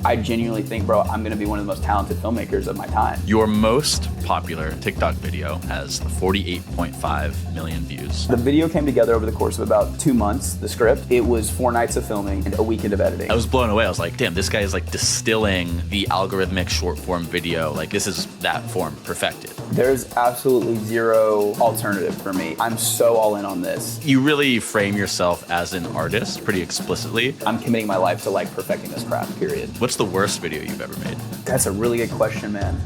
I genuinely think, bro, I'm going to be one of the most talented filmmakers of my time. Your most popular TikTok video has 48.5 million views. The video came together over the course of about 2 months, the script. It was 4 nights of filming and a weekend of editing. I was blown away. I was like, damn, this guy is like distilling the algorithmic short form video. Like this is that form perfected. There's absolutely zero alternative for me. I'm so all in on this. You really frame yourself as an artist pretty explicitly. I'm committing my life to like perfecting this craft, period. What's the worst video you've ever made? That's a really good question, man.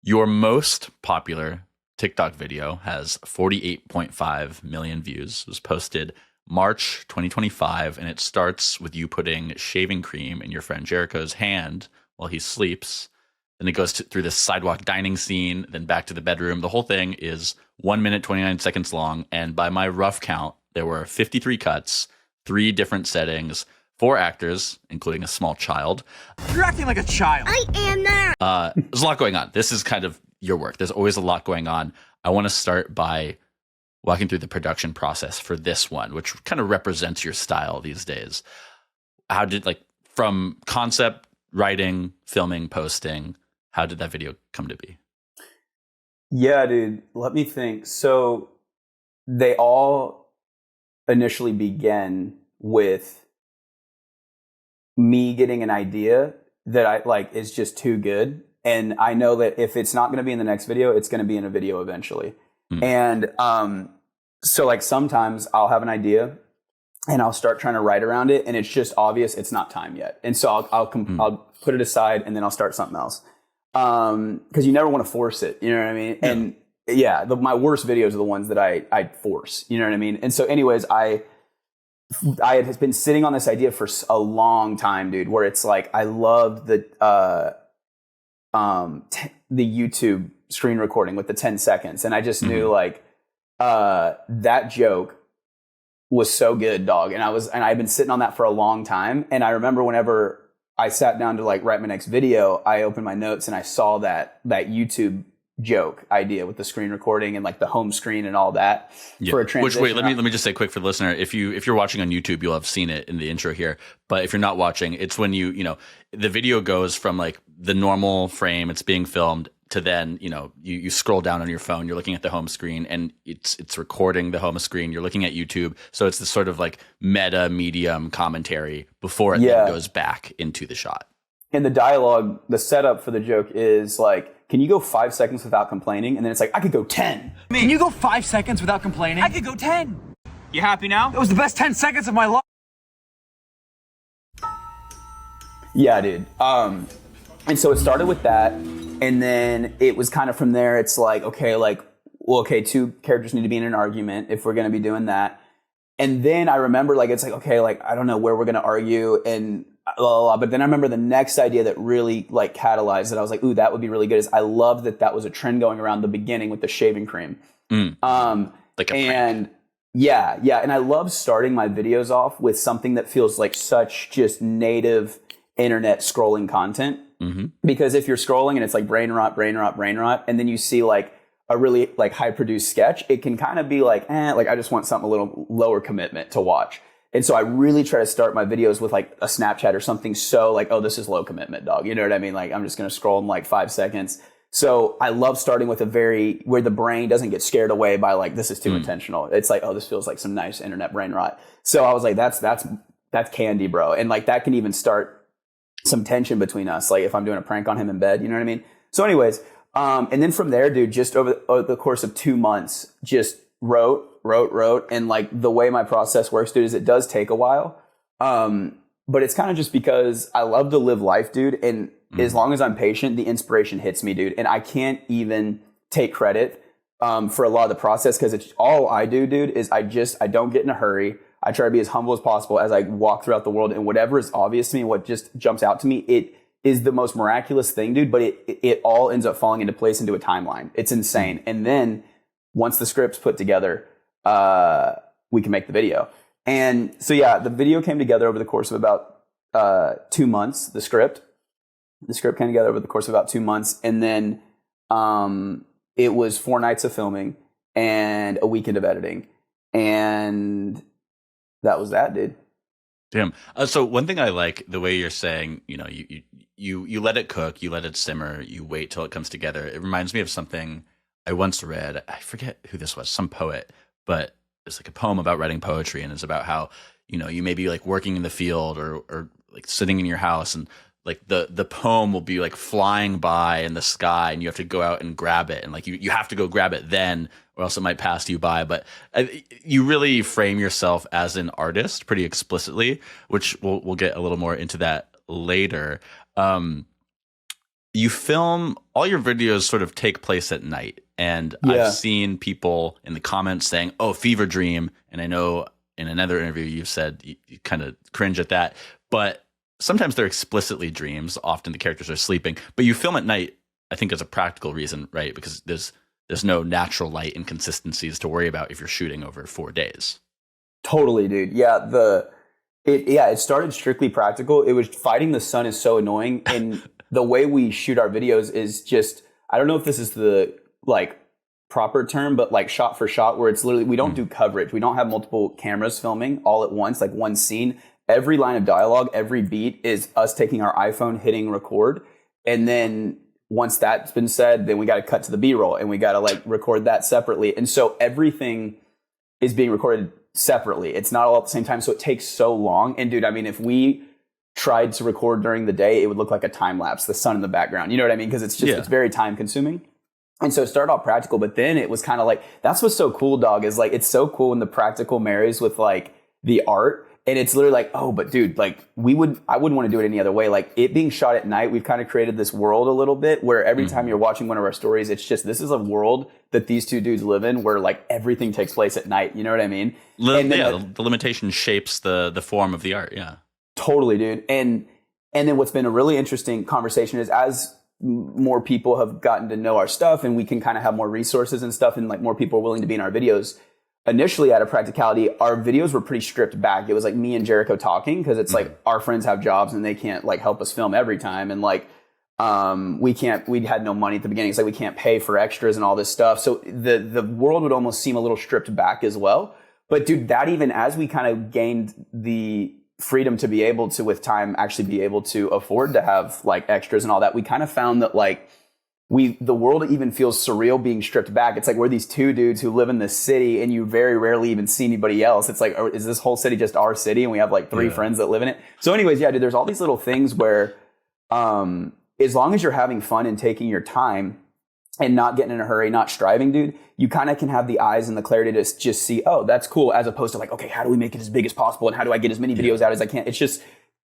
Your most popular TikTok video has 48.5 million views. It was posted March 2025, and it starts with you putting shaving cream in your friend Jericho's hand while he sleeps. Then it goes through this sidewalk dining scene, then back to the bedroom. The whole thing is 1 minute, 29 seconds long. And by my rough count, there were 53 cuts, 3 different settings, 4 actors, including a small child. You're acting like a child. I am not. There's a lot going on. This is kind of your work. There's always a lot going on. I want to start by walking through the production process for this one, which kind of represents your style these days. How did, like, from concept, writing, filming, posting, how did that video come to be? Yeah, dude, let me think. So they all initially began with me getting an idea that I like is just too good. And I know that if it's not going to be in the next video, it's going to be in a video eventually. And so like sometimes I'll have an idea and I'll start trying to write around it, and it's just obvious it's not time yet. And so I'll put it aside and then I'll start something else. Because you never want to force it, you know what I mean? Yeah. And yeah, my worst videos are the ones that I force, you know what I mean? And so anyways, I had been sitting on this idea for a long time, dude, where it's like, I loved the YouTube screen recording with the 10 seconds. And I just knew like, that joke was so good, dog. And I'd been sitting on that for a long time. And I remember whenever I sat down to like write my next video, I opened my notes and I saw that YouTube joke idea with the screen recording and like the home screen and all that for a transition. Which, wait, let me just say quick for the listener. If you're watching on YouTube, you'll have seen it in the intro here. But if you're not watching, it's when you know, the video goes from like the normal frame, it's being filmed, to then, you know, you scroll down on your phone, you're looking at the home screen and it's recording the home screen, you're looking at YouTube. So it's this sort of like meta medium commentary before it then goes back into the shot. And the dialogue, the setup for the joke is like, can you go 5 seconds without complaining? And then it's like, I could go 10. Can you go 5 seconds without complaining? I could go 10. You happy now? That was the best 10 seconds of my life. Yeah, dude. And so it started with that. And then it was kind of from there, it's like, okay, like, well, okay, 2 characters need to be in an argument if we're going to be doing that. And then I remember like, it's like, okay, like, I don't know where we're going to argue and blah, blah, blah. But then I remember the next idea that really like catalyzed it. I was like, ooh, that would be really good. Is I love that was a trend going around the beginning with the shaving cream. Like a prank. Yeah. And I love starting my videos off with something that feels like such just native internet scrolling content. Because if you're scrolling and it's like brain rot, and then you see like a really like high produced sketch, it can kind of be like, like I just want something a little lower commitment to watch. And so I really try to start my videos with like a Snapchat or something so like, oh, this is low commitment, dog. You know what I mean? Like I'm just going to scroll in like 5 seconds. So I love starting with where the brain doesn't get scared away by like, this is too intentional. It's like, oh, this feels like some nice internet brain rot. So I was like, that's candy, bro. And like that can even start some tension between us, like if I'm doing a prank on him in bed, you know what I mean? So anyways, and then from there, dude, just over the course of 2 months, just wrote. And like the way my process works, dude, is it does take a while. But it's kind of just because I love to live life, dude. And as long as I'm patient, the inspiration hits me, dude. And I can't even take credit for a lot of the process because it's all I do, dude, is I don't get in a hurry. I try to be as humble as possible as I walk throughout the world, and whatever is obvious to me, what just jumps out to me, it is the most miraculous thing, dude, but it all ends up falling into place into a timeline. It's insane. And then once the script's put together, we can make the video. And so, yeah, the video came together over the course of about 2 months, the script came together over the course of about 2 months. And then it was 4 nights of filming and a weekend of editing. And that was that, dude. Damn. So one thing I like the way you're saying, you let it cook, you let it simmer, you wait till it comes together. It reminds me of something I once read. I forget who this was, some poet, but it's like a poem about writing poetry, and it's about how, you may be like working in the field or like sitting in your house, and like the poem will be like flying by in the sky, and you have to go out and grab it, and like you have to go grab it then, or else it might pass you by. But you really frame yourself as an artist pretty explicitly, which we'll get a little more into that later. You film, all your videos sort of take place at night, and I've seen people in the comments saying, "Oh, fever dream," and I know in another interview you've said you kind of cringe at that, but sometimes they're explicitly dreams. Often the characters are sleeping, but you film at night, I think, as a practical reason, right? Because there's no natural light inconsistencies to worry about if you're shooting over 4 days. Totally, dude. Yeah, it started strictly practical. It was fighting the sun is so annoying, and the way we shoot our videos is just, I don't know if this is the like proper term, but like shot for shot, where it's literally, we don't do coverage. We don't have multiple cameras filming all at once, like one scene. Every line of dialogue, every beat is us taking our iPhone, hitting record. And then once that's been said, then we got to cut to the B-roll, and we got to like record that separately. And so everything is being recorded separately. It's not all at the same time. So it takes so long. And dude, I mean, if we tried to record during the day, it would look like a time lapse, the sun in the background. You know what I mean? Because it's just, it's very time consuming. And so it started off practical, but then it was kind of like, that's what's so cool, dog, is like, it's so cool when the practical marries with like the art. And it's literally like, oh, but dude, like I wouldn't want to do it any other way. Like it being shot at night, we've kind of created this world a little bit where every time you're watching one of our stories, it's just, this is a world that these two dudes live in where like everything takes place at night. You know what I mean? The limitation shapes the form of the art. Yeah. Totally, dude. And then what's been a really interesting conversation is as more people have gotten to know our stuff and we can kind of have more resources and stuff, and like more people are willing to be in our videos. Initially, out of practicality, our videos were pretty stripped back. It was like me and Jericho talking, because it's like our friends have jobs and they can't like help us film every time. And like, we had no money at the beginning. It's like, we can't pay for extras and all this stuff. So the world would almost seem a little stripped back as well. But dude, that even as we kind of gained the freedom to be able to, with time, actually be able to afford to have like extras and all that, we kind of found that like the world even feels surreal being stripped back. It's like we're these two dudes who live in this city and you very rarely even see anybody else. It's like, is this whole city just our city? And we have like three friends that live in it. So anyways, yeah, dude, there's all these little things where as long as you're having fun and taking your time and not getting in a hurry, not striving, dude, you kind of can have the eyes and the clarity to just see, oh, that's cool, as opposed to like, okay, how do we make it as big as possible? And how do I get as many videos out as I can?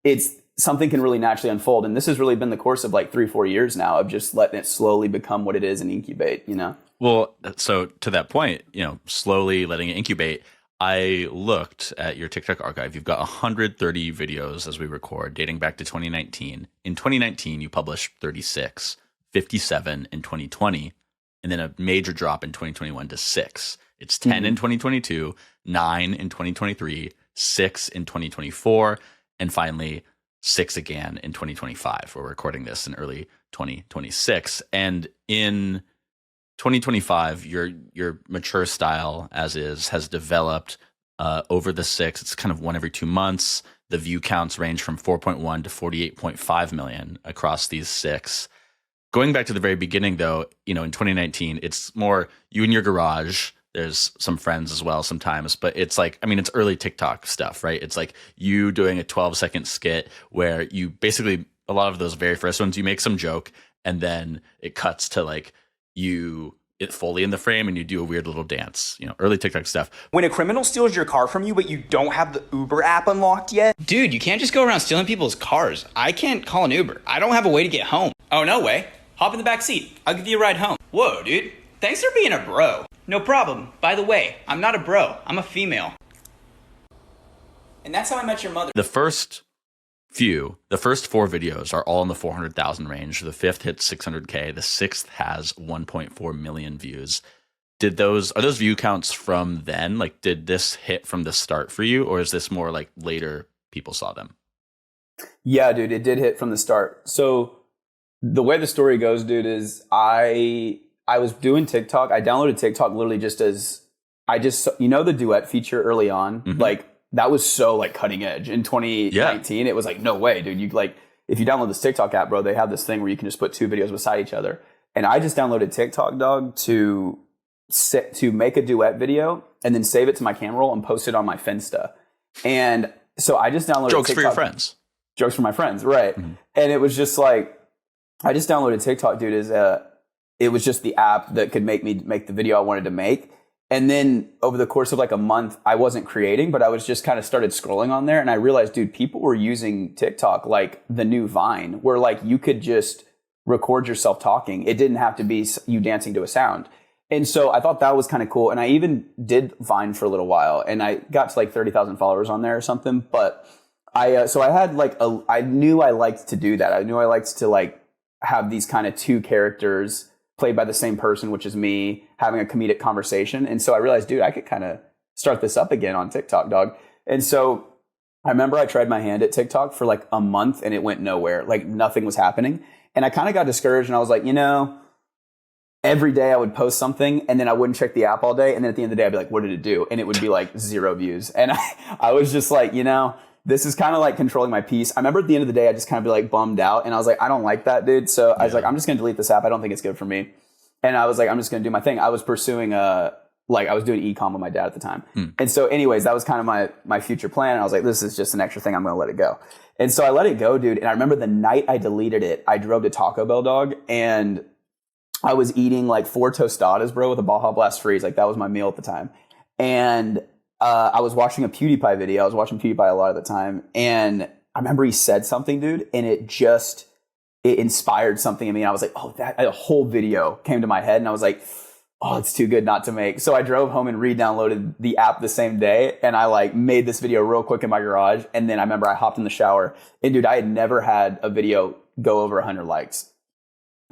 It's something can really naturally unfold. And this has really been the course of like 3-4 years now of just letting it slowly become what it is and incubate, you know? Well, so to that point, slowly letting it incubate, I looked at your TikTok archive. You've got 130 videos as we record, dating back to 2019. In 2019, you published 36, 57 in 2020, and then a major drop in 2021 to 6. It's 10 in 2022, 9 in 2023, 6 in 2024, and finally 6 again in 2025. We're recording this in early 2026. And in 2025, your mature style as is has developed over the 6. It's kind of one every 2 months. The view counts range from 4.1 to 48.5 million across these 6. Going back to the very beginning, though, in 2019, it's more you in your garage. There's some friends as well sometimes, but it's like, it's early TikTok stuff, right? It's like you doing a 12-second skit where you basically, a lot of those very first ones, you make some joke and then it cuts to like it fully in the frame and you do a weird little dance, early TikTok stuff. When a criminal steals your car from you, but you don't have the Uber app unlocked yet? Dude, you can't just go around stealing people's cars. I can't call an Uber. I don't have a way to get home. Oh, no way. Hop in the back seat. I'll give you a ride home. Whoa, dude. Thanks for being a bro. No problem. By the way, I'm not a bro. I'm a female. And that's how I met your mother. The first 4 videos are all in the 400,000 range. The 5th hits 600K. The 6th has 1.4 million views. Are those view counts from then? Like, did this hit from the start for you, or is this more like later people saw them? Yeah, dude, it did hit from the start. So the way the story goes, dude, is I was doing TikTok. I downloaded TikTok literally just as the duet feature early on. Like that was so like cutting edge in 2019. It was like, no way, dude. You like, if you download this TikTok app, bro, they have this thing where you can just put 2 videos beside each other. And I just downloaded TikTok, dog, to make a duet video and then save it to my camera roll and post it on my Finsta. And so I just downloaded jokes TikTok, for your friends. Jokes for my friends, right? Mm-hmm. And it was just like, I just downloaded TikTok, dude. It was just the app that could make me make the video I wanted to make. And then over the course of like a month, I wasn't creating, but I was just kind of started scrolling on there. And I realized, dude, people were using TikTok like the new Vine, where like you could just record yourself talking. It didn't have to be you dancing to a sound. And so I thought that was kind of cool. And I even did Vine for a little while, and I got to like 30,000 followers on there or something. But so I had like I knew I liked to do that. I knew I liked to like have these kind of 2 characters played by the same person, which is me, having a comedic conversation. And so I realized, dude, I could kind of start this up again on TikTok, dog. And so I remember I tried my hand at TikTok for like a month and it went nowhere. Like nothing was happening. And I kind of got discouraged and I was like, every day I would post something and then I wouldn't check the app all day. And then at the end of the day, I'd be like, what did it do? And it would be like 0 views. And I was just like, this is kind of like controlling my peace. I remember at the end of the day, I just kind of be like bummed out. And I was like, I don't like that, dude. So I was like, I'm just going to delete this app. I don't think it's good for me. And I was like, I'm just going to do my thing. I was pursuing I was doing e-com with my dad at the time. And so anyways, that was kind of my future plan. And I was like, this is just an extra thing. I'm going to let it go. And so I let it go, dude. And I remember the night I deleted it, I drove to Taco Bell, dog. And I was eating like 4 tostadas, bro, with a Baja Blast Freeze. Like that was my meal at the time. And I was watching a PewDiePie video. I was watching PewDiePie a lot at the time. And I remember he said something, dude, and it inspired something in me. And I was like, a whole video came to my head. And I was like, it's too good not to make. So I drove home and re-downloaded the app the same day. And I like made this video real quick in my garage. And then I remember I hopped in the shower. And dude, I had never had a video go over 100 likes.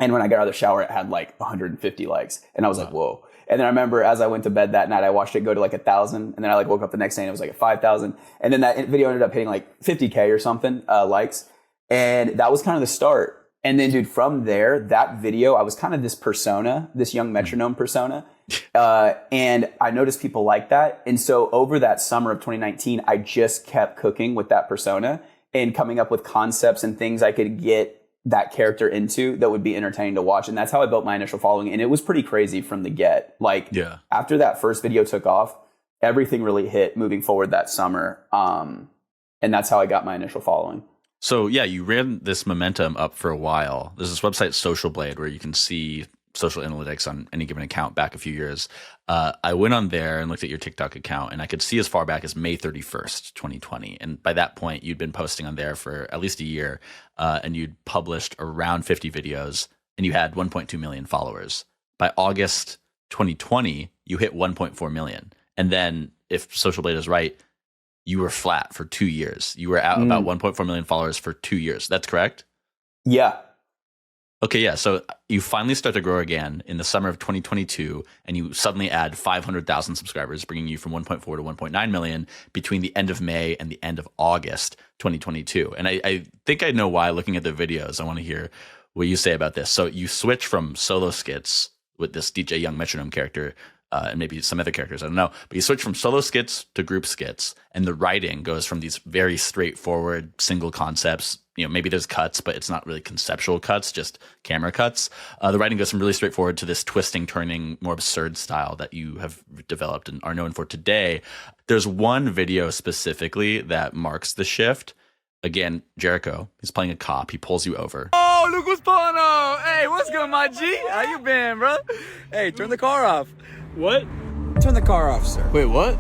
And when I got out of the shower, it had like 150 likes. And I was like, whoa. And then I remember as I went to bed that night, I watched it go to like 1,000. And then I like woke up the next day and it was like at 5,000. And then that video ended up hitting like 50K or something, likes. And that was kind of the start. And then dude, from there, that video, I was kind of this persona, this young metronome persona. And I noticed people like that. And so over that summer of 2019, I just kept cooking with that persona and coming up with concepts and things I could get that character into that would be entertaining to watch. And that's how I built my initial following. And it was pretty crazy from the get. Like after that first video took off, everything really hit moving forward that summer. And that's how I got my initial following. So yeah, you ran this momentum up for a while. There's this website, Social Blade, where you can see social analytics on any given account back a few years. I went on there and looked at your TikTok account, and I could see as far back as May 31st, 2020. And by that point, you'd been posting on there for at least a year, and you'd published around 50 videos, and you had 1.2 million followers. By August 2020, you hit 1.4 million. And then, if Social Blade is right, you were flat for 2 years. You were at about 1.4 million followers for 2 years. That's correct? Yeah. Okay, yeah. So you finally start to grow again in the summer of 2022, and you suddenly add 500,000 subscribers, bringing you from 1.4 to 1.9 million between the end of May and the end of August 2022. And I think I know why, looking at the videos. I want to hear what you say about this. So you switch from solo skits with this DJ Young Metronome character, and maybe some other characters, I don't know. But you switch from solo skits to group skits, and the writing goes from these very straightforward single concepts. Maybe there's cuts, but it's not really conceptual cuts, just camera cuts. The writing goes from really straightforward to this twisting, turning, more absurd style that you have developed and are known for today. There's one video specifically that marks the shift. Again, Jericho, he's playing a cop. He pulls you over. Oh, look what's going on. Hey, what's good, my G? How you been, bro? Hey, turn the car off. What? Turn the car off, sir. Wait, what?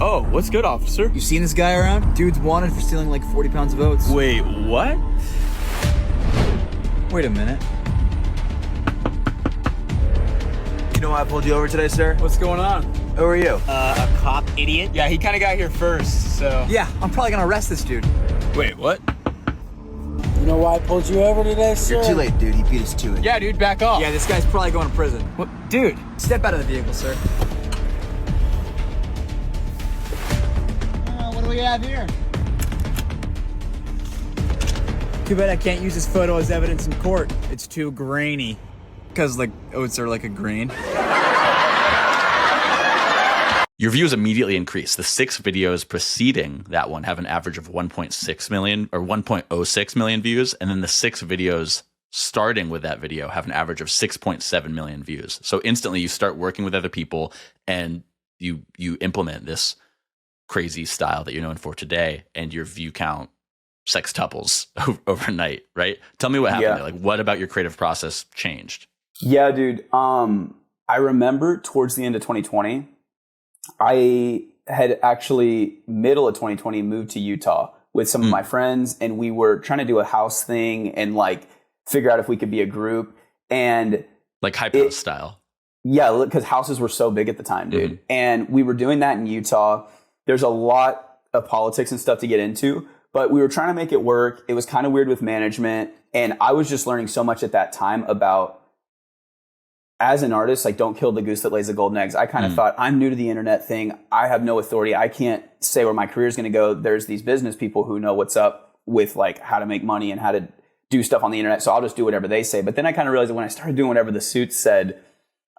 Oh, what's good, officer? You seen this guy around? Dude's wanted for stealing like 40 pounds of oats. Wait, what? Wait a minute. You know why I pulled you over today, sir? What's going on? Who are you? A cop idiot? Yeah, he kind of got here first, so... Yeah, I'm probably gonna arrest this dude. Wait, what? You know why I pulled you over today, sir? You're too late, dude. He beat us to it. Yeah, dude, back off. Yeah, this guy's probably going to prison. What? Dude. Step out of the vehicle, sir. What do we have here? Too bad I can't use this photo as evidence in court. It's too grainy. Because, like, oats are like a grain. your views immediately increase. The 6 videos preceding that one have an average of 1.6 million or 1.06 million views. And then the 6 videos starting with that video have an average of 6.7 million views. So instantly you start working with other people and you implement this crazy style that you're known for today, and your view count sextuples overnight, right? Tell me what happened there. Like, what about your creative process changed? Yeah, dude. I remember towards the end of 2020, I had actually middle of 2020 moved to Utah with some of my friends, and we were trying to do a house thing and like figure out if we could be a group, and like hype house style. Yeah, because houses were so big at the time, dude. And we were doing that in Utah. There's a lot of politics and stuff to get into, but we were trying to make it work. It was kind of weird with management, and I was just learning so much at that time about, as an artist, like, don't kill the goose that lays the golden eggs. I kind of thought, I'm new to the internet thing. I have no authority. I can't say where my career is going to go. There's these business people who know what's up with like how to make money and how to do stuff on the internet. So I'll just do whatever they say. But then I kind of realized that when I started doing whatever the suits said,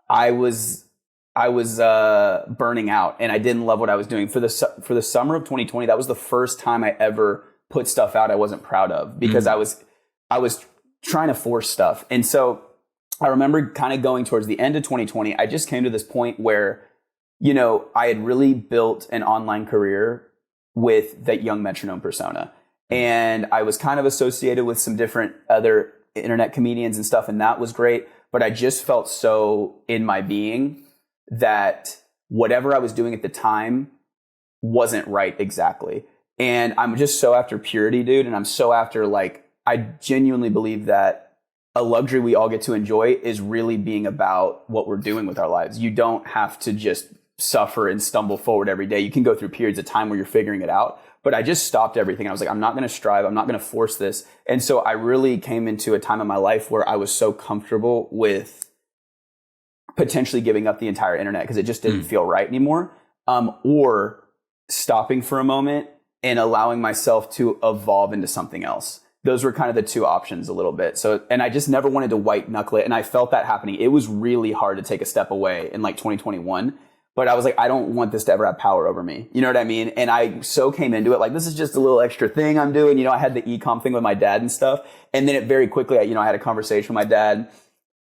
I was burning out, and I didn't love what I was doing. For the summer of 2020, that was the first time I ever put stuff out I wasn't proud of, because I was trying to force stuff. And so I remember kind of going towards the end of 2020, I just came to this point where, you know, I had really built an online career with that young metronome persona. And I was kind of associated with some different other internet comedians and stuff, and that was great. But I just felt so in my being that whatever I was doing at the time wasn't right exactly. And I'm just so after purity, dude. And I'm so after, like, I genuinely believe that a luxury we all get to enjoy is really being about what we're doing with our lives. You don't have to just suffer and stumble forward every day. You can go through periods of time where you're figuring it out. But I just stopped everything. I was like, I'm not going to strive. I'm not going to force this. And so I really came into a time in my life where I was so comfortable with potentially giving up the entire internet because it just didn't feel right anymore. Or stopping for a moment and allowing myself to evolve into something else. Those were kind of the two options a little bit. So, and I just never wanted to white knuckle it. And I felt that happening. It was really hard to take a step away in like 2021. But I was like, I don't want this to ever have power over me. You know what I mean? And I so came into it like, this is just a little extra thing I'm doing. You know, I had the e-com thing with my dad and stuff. And then it very quickly, I had a conversation with my dad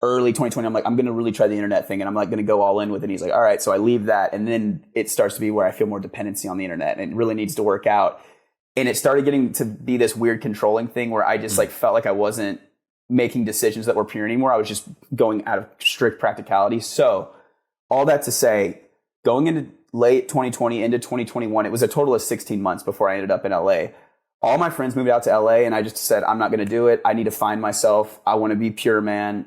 early 2020. I'm like, I'm going to really try the internet thing. And I'm like going to go all in with it. And he's like, all right. So I leave that. And then it starts to be where I feel more dependency on the internet, and it really needs to work out. And it started getting to be this weird controlling thing where I just like felt like I wasn't making decisions that were pure anymore. I was just going out of strict practicality. So all that to say, going into late 2020 into 2021, it was a total of 16 months before I ended up in LA. All my friends moved out to LA, and I just said, I'm not going to do it. I need to find myself. I want to be pure, man.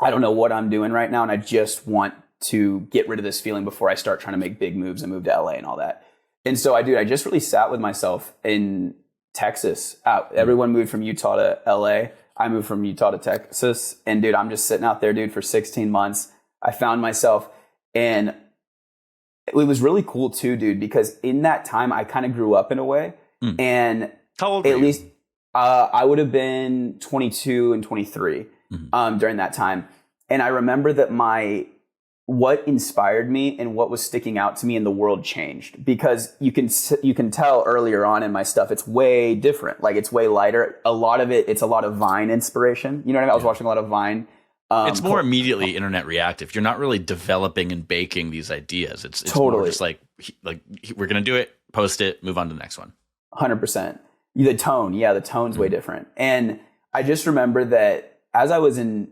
I don't know what I'm doing right now, and I just want to get rid of this feeling before I start trying to make big moves and move to LA and all that. And so I just really sat with myself in Texas. Everyone moved from Utah to LA. I moved from Utah to Texas. And dude, I'm just sitting out there, dude, for 16 months. I found myself, and it was really cool too, dude, because in that time I kind of grew up in a way. And how old were at you? least I would have been 22 and 23 during that time. And I remember that what inspired me and what was sticking out to me in the world changed, because you can tell earlier on in my stuff, it's way different. Like, it's way lighter. A lot of it's a lot of Vine inspiration. You know what I mean? I was watching a lot of Vine. It's more immediately internet reactive. You're not really developing and baking these ideas. It's totally more just like we're going to do it, post it, move on to the next one. 100%. The tone. Yeah. The tone's way different. And I just remember that as I was in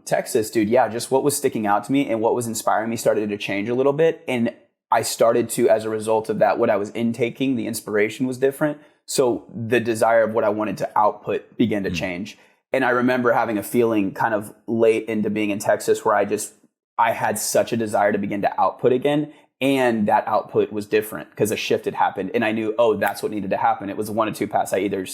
Texas, dude, just what was sticking out to me and what was inspiring me started to change a little bit. And I started to, as a result of that, what I was intaking, the inspiration was different. So the desire of what I wanted to output began to change. And I remember having a feeling kind of late into being in Texas where I had such a desire to begin to output again. And that output was different because a shift had happened. And I knew, that's what needed to happen. It was one of two paths. I either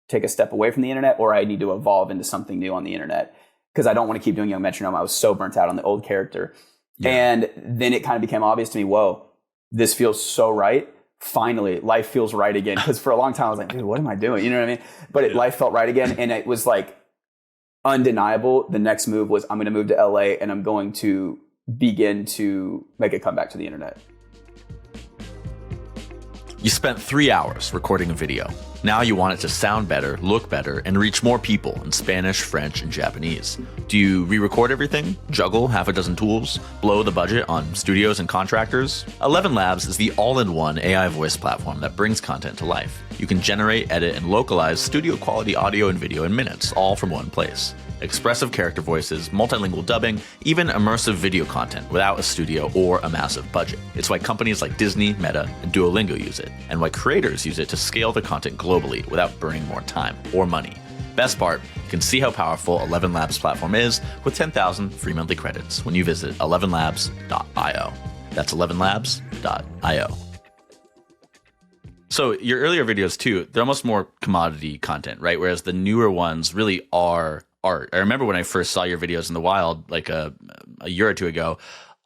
take a step away from the internet, or I need to evolve into something new on the internet, because I don't want to keep doing young metronome. I was so burnt out on the old character. Yeah. And then it kind of became obvious to me, whoa, this feels so right. Finally, life feels right again. Because for a long time I was like, dude, what am I doing? You know what I mean? But life felt right again. And it was like undeniable. The next move was, I'm going to move to LA and I'm going to begin to make a comeback to the internet. You spent 3 hours recording a video. Now you want it to sound better, look better, and reach more people in Spanish, French, and Japanese. Do you re-record everything? Juggle half a dozen tools? Blow the budget on studios and contractors? 11 Labs is the all-in-one AI voice platform that brings content to life. You can generate, edit, and localize studio-quality audio and video in minutes, all from one place. Expressive character voices, multilingual dubbing, even immersive video content without a studio or a massive budget. It's why companies like Disney, Meta, and Duolingo use it, and why creators use it to scale their content globally without burning more time or money. Best part, you can see how powerful 11 Labs platform is with 10,000 free monthly credits when you visit 11labs.io. That's 11labs.io. So your earlier videos too, they're almost more commodity content, right? Whereas the newer ones really are art. I remember when I first saw your videos in the wild, like a year or two ago,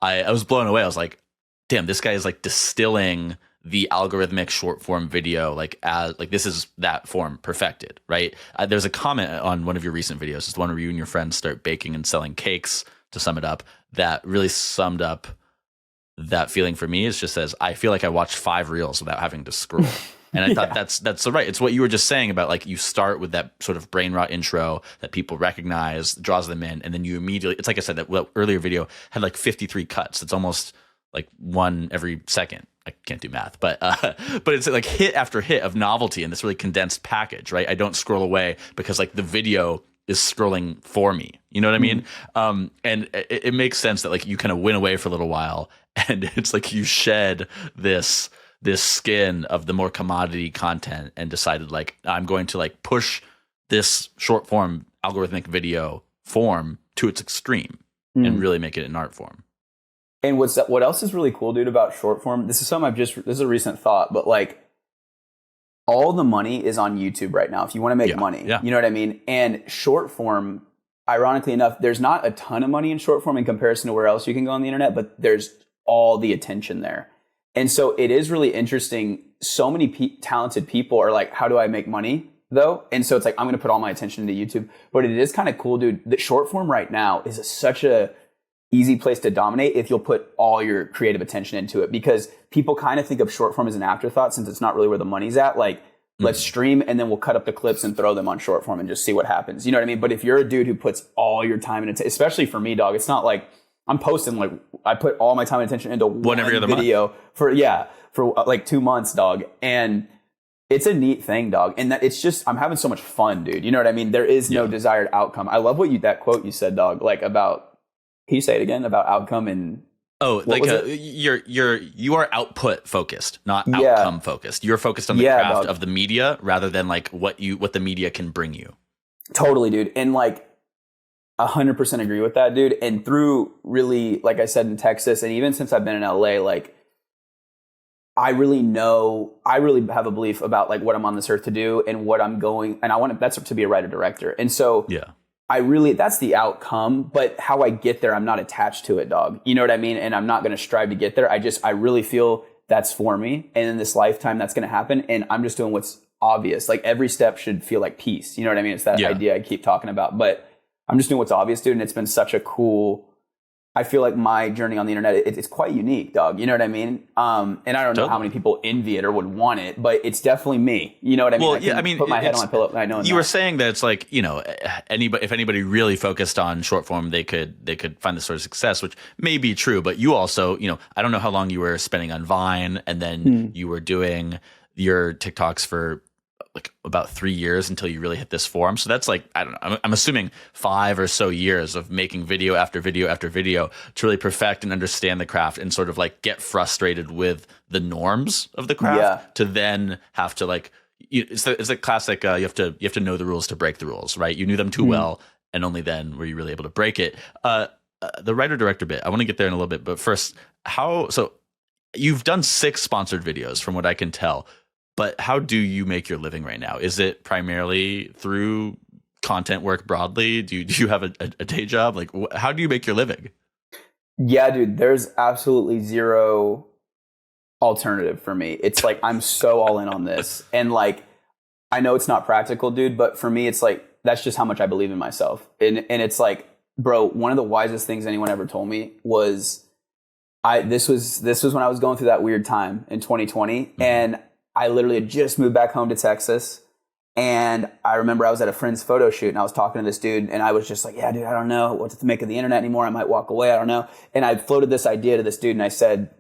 I was blown away. I was like, damn, this guy is like distilling the algorithmic short form video, like this is that form perfected, right? There's a comment on one of your recent videos, it's the one where you and your friends start baking and selling cakes, to sum it up, that really summed up that feeling for me. It just says, I feel like I watched 5 reels without having to scroll. And I thought that's so right. It's what you were just saying about, like, you start with that sort of brain rot intro that people recognize, draws them in, and then you immediately, it's like I said, that earlier video had like 53 cuts. It's almost like one every second. I can't do math, but it's like hit after hit of novelty in this really condensed package, right? I don't scroll away because like the video is scrolling for me. You know what I mean? And it makes sense that like you kind of went away for a little while, and it's like you shed this skin of the more commodity content and decided like, I'm going to like push this short form algorithmic video form to its extreme and really make it an art form. And what else is really cool, dude, about short form? This is this is a recent thought, but like all the money is on YouTube right now. If you want to make money, you know what I mean? And short form, ironically enough, there's not a ton of money in short form in comparison to where else you can go on the internet, but there's all the attention there. And so it is really interesting. So many talented people are like, how do I make money though? And so it's like, I'm going to put all my attention into YouTube. But it is kind of cool, dude. The short form right now is such a easy place to dominate if you'll put all your creative attention into it, because people kind of think of short form as an afterthought since it's not really where the money's at. Like, let's stream and then we'll cut up the clips and throw them on short form and just see what happens. You know what I mean? But if you're a dude who puts all your time into, especially for me, dog, it's not like I'm posting, like I put all my time and attention into one every other video for like 2 months, dog. And it's a neat thing, dog. And that it's just, I'm having so much fun, dude. You know what I mean? There is no desired outcome. I love that quote you said, dog, like about, can you say it again about outcome and you are output focused, not outcome focused. You're focused on the craft of the media rather than like what the media can bring you. Totally, dude. And like 100% agree with that, dude. And through really, like I said, in Texas, and even since I've been in LA, like I really have a belief about like what I'm on this earth to do and what I'm going, and I want that's to be a writer director. And so that's the outcome, but how I get there, I'm not attached to it, dog. You know what I mean? And I'm not going to strive to get there. I really feel that's for me. And in this lifetime, that's going to happen. And I'm just doing what's obvious. Like every step should feel like peace. You know what I mean? It's that idea I keep talking about, but I'm just doing what's obvious, dude. And it's been such a cool, I feel like my journey on the internet, it's quite unique, dog. You know what I mean? And I don't know how many people envy it or would want it, but it's definitely me. You know what I mean? Well, I mean, put my head on my pillow. I know you were saying that it's like, you know, if anybody really focused on short form, they could find this sort of success, which may be true. But you also, you know, I don't know how long you were spending on Vine, and then you were doing your TikToks for like about 3 years until you really hit this form. So that's like, I don't know, I'm assuming 5 or so years of making video after video after video to really perfect and understand the craft and sort of like get frustrated with the norms of the craft to then have to like, it's a classic, you have to know the rules to break the rules, right? You knew them too well, and only then were you really able to break it. The writer director bit, I want to get there in a little bit, but first, so you've done 6 sponsored videos from what I can tell. But how do you make your living right now? Is it primarily through content work broadly? Do you have a day job? Like, how do you make your living? Yeah, dude, there's absolutely zero alternative for me. It's like, I'm so all in on this. And like, I know it's not practical, dude, but for me, it's like, that's just how much I believe in myself. And it's like, bro, one of the wisest things anyone ever told me was, this was when I was going through that weird time in 2020. And I literally had just moved back home to Texas. And I remember I was at a friend's photo shoot and I was talking to this dude and I was just like, yeah, dude, I don't know what to make of the internet anymore. I might walk away. I don't know. And I floated this idea to this dude and I said,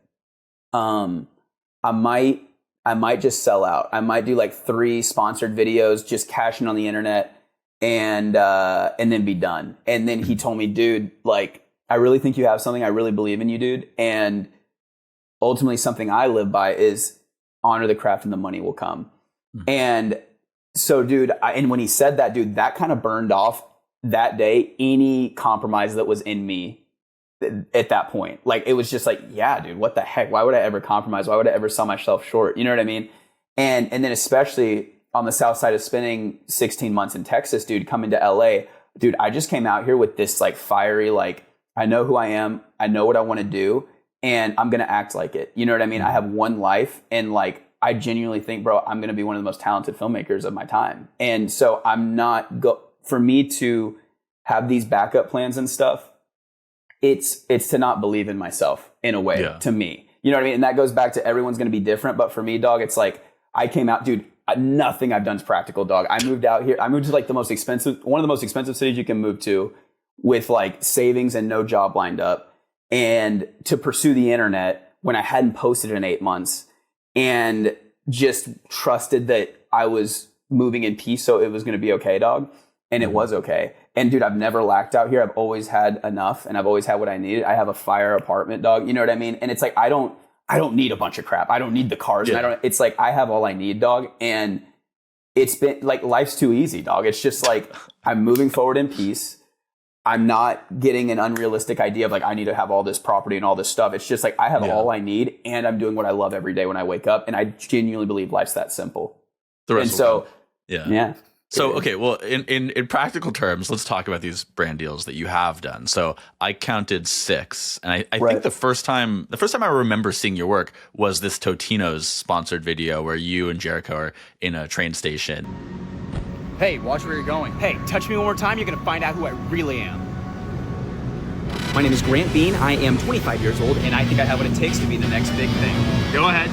I might just sell out. I might do like 3 sponsored videos, just cashing on the internet and then be done. And then he told me, dude, like, I really think you have something. I really believe in you, dude. And ultimately something I live by is honor the craft and the money will come. Mm-hmm. And so, dude, and when he said that, dude, that kind of burned off that day any compromise that was in me at that point. Like, it was just like, yeah, dude, what the heck? Why would I ever compromise? Why would I ever sell myself short? You know what I mean? And then especially on the south side of spending 16 months in Texas, dude, coming to LA, dude, I just came out here with this like fiery, like, I know who I am. I know what I want to do and I'm going to act like it. You know what I mean? I have one life and like, I genuinely think, bro, I'm going to be one of the most talented filmmakers of my time. And so I'm not for me to have these backup plans and stuff. It's to not believe in myself in a way to me. You know what I mean? And that goes back to everyone's going to be different. But for me, dog, it's like I came out, dude, nothing I've done is practical, dog. I moved out here. I moved to like one of the most expensive cities you can move to with like savings and no job lined up and to pursue the internet when I hadn't posted in 8 months and just trusted that I was moving in peace. So it was going to be okay, dog. And it was okay. And dude, I've never lacked out here. I've always had enough and I've always had what I needed. I have a fire apartment, dog. You know what I mean? And it's like, I don't need a bunch of crap. I don't need the cars. And it's like, I have all I need, dog. And it's been like, life's too easy, dog. It's just like, I'm moving forward in peace. I'm not getting an unrealistic idea of like, I need to have all this property and all this stuff. It's just like, I have all I need and I'm doing what I love every day when I wake up. And I genuinely believe life's that simple. The rest and so, yeah. So, okay, well, in practical terms, let's talk about these brand deals that you have done. So I counted 6, and I think the first time I remember seeing your work was this Totino's sponsored video where you and Jericho are in a train station. Hey, watch where you're going. Hey, touch me one more time, you're gonna find out who I really am. My name is Grant Beene. I am 25 years old, and I think I have what it takes to be the next big thing. Go ahead.